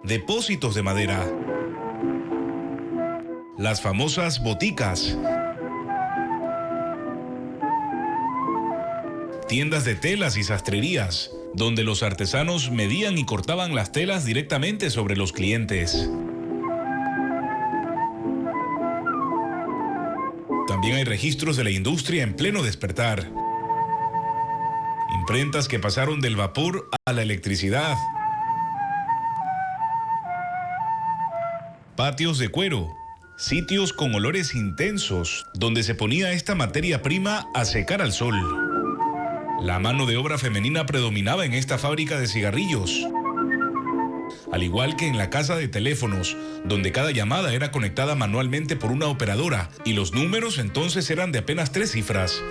depósitos de madera, las famosas boticas, tiendas de telas y sastrerías, donde los artesanos medían y cortaban las telas directamente sobre los clientes. También hay registros de la industria en pleno despertar. Imprentas que pasaron del vapor a la electricidad. Patios de cuero, sitios con olores intensos, donde se ponía esta materia prima a secar al sol. La mano de obra femenina predominaba en esta fábrica de cigarrillos. al igual que en la casa de teléfonos, donde cada llamada era conectada manualmente por una operadora y los números entonces eran de apenas 3 cifras.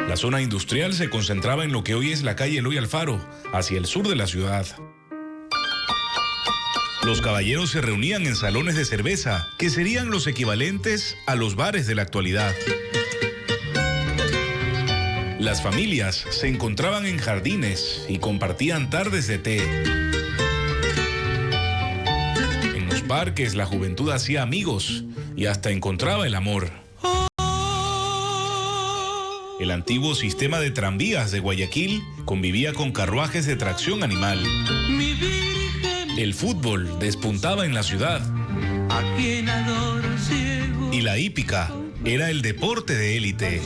La zona industrial se concentraba en lo que hoy es la calle Eloy Alfaro, hacia el sur de la ciudad. Los caballeros se reunían en salones de cerveza, que serían los equivalentes a los bares de la actualidad. Las familias se encontraban en jardines y compartían tardes de té. En los parques la juventud hacía amigos y hasta encontraba el amor. El antiguo sistema de tranvías de Guayaquil convivía con carruajes de tracción animal. El fútbol despuntaba en la ciudad. Y la hípica era el deporte de élite.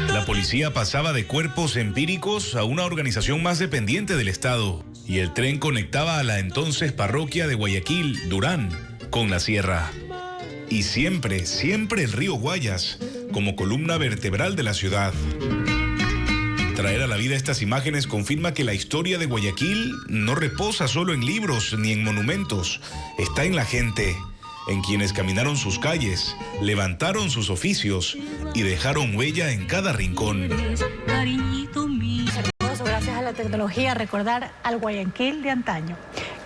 La policía pasaba de cuerpos empíricos a una organización más dependiente del Estado. Y el tren conectaba a la entonces parroquia de Guayaquil, Durán, con la sierra. Y siempre el río Guayas como columna vertebral de la ciudad. Traer a la vida estas imágenes confirma que la historia de Guayaquil no reposa solo en libros ni en monumentos. Está en la gente, en quienes caminaron sus calles, levantaron sus oficios y dejaron huella en cada rincón. Gracias a la tecnología, recordar al Guayaquil de antaño.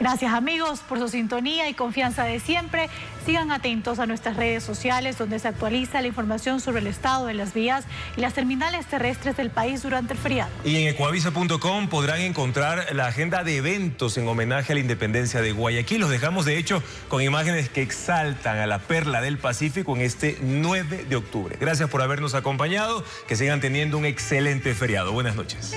Gracias amigos por su sintonía y confianza de siempre. Sigan atentos a nuestras redes sociales donde se actualiza la información sobre el estado de las vías y las terminales terrestres del país durante el feriado. Y en ecuavisa.com podrán encontrar la agenda de eventos en homenaje a la independencia de Guayaquil. Los dejamos de hecho con imágenes que exaltan a la perla del Pacífico en este 9 de octubre. Gracias por habernos acompañado. Que sigan teniendo un excelente feriado. Buenas noches.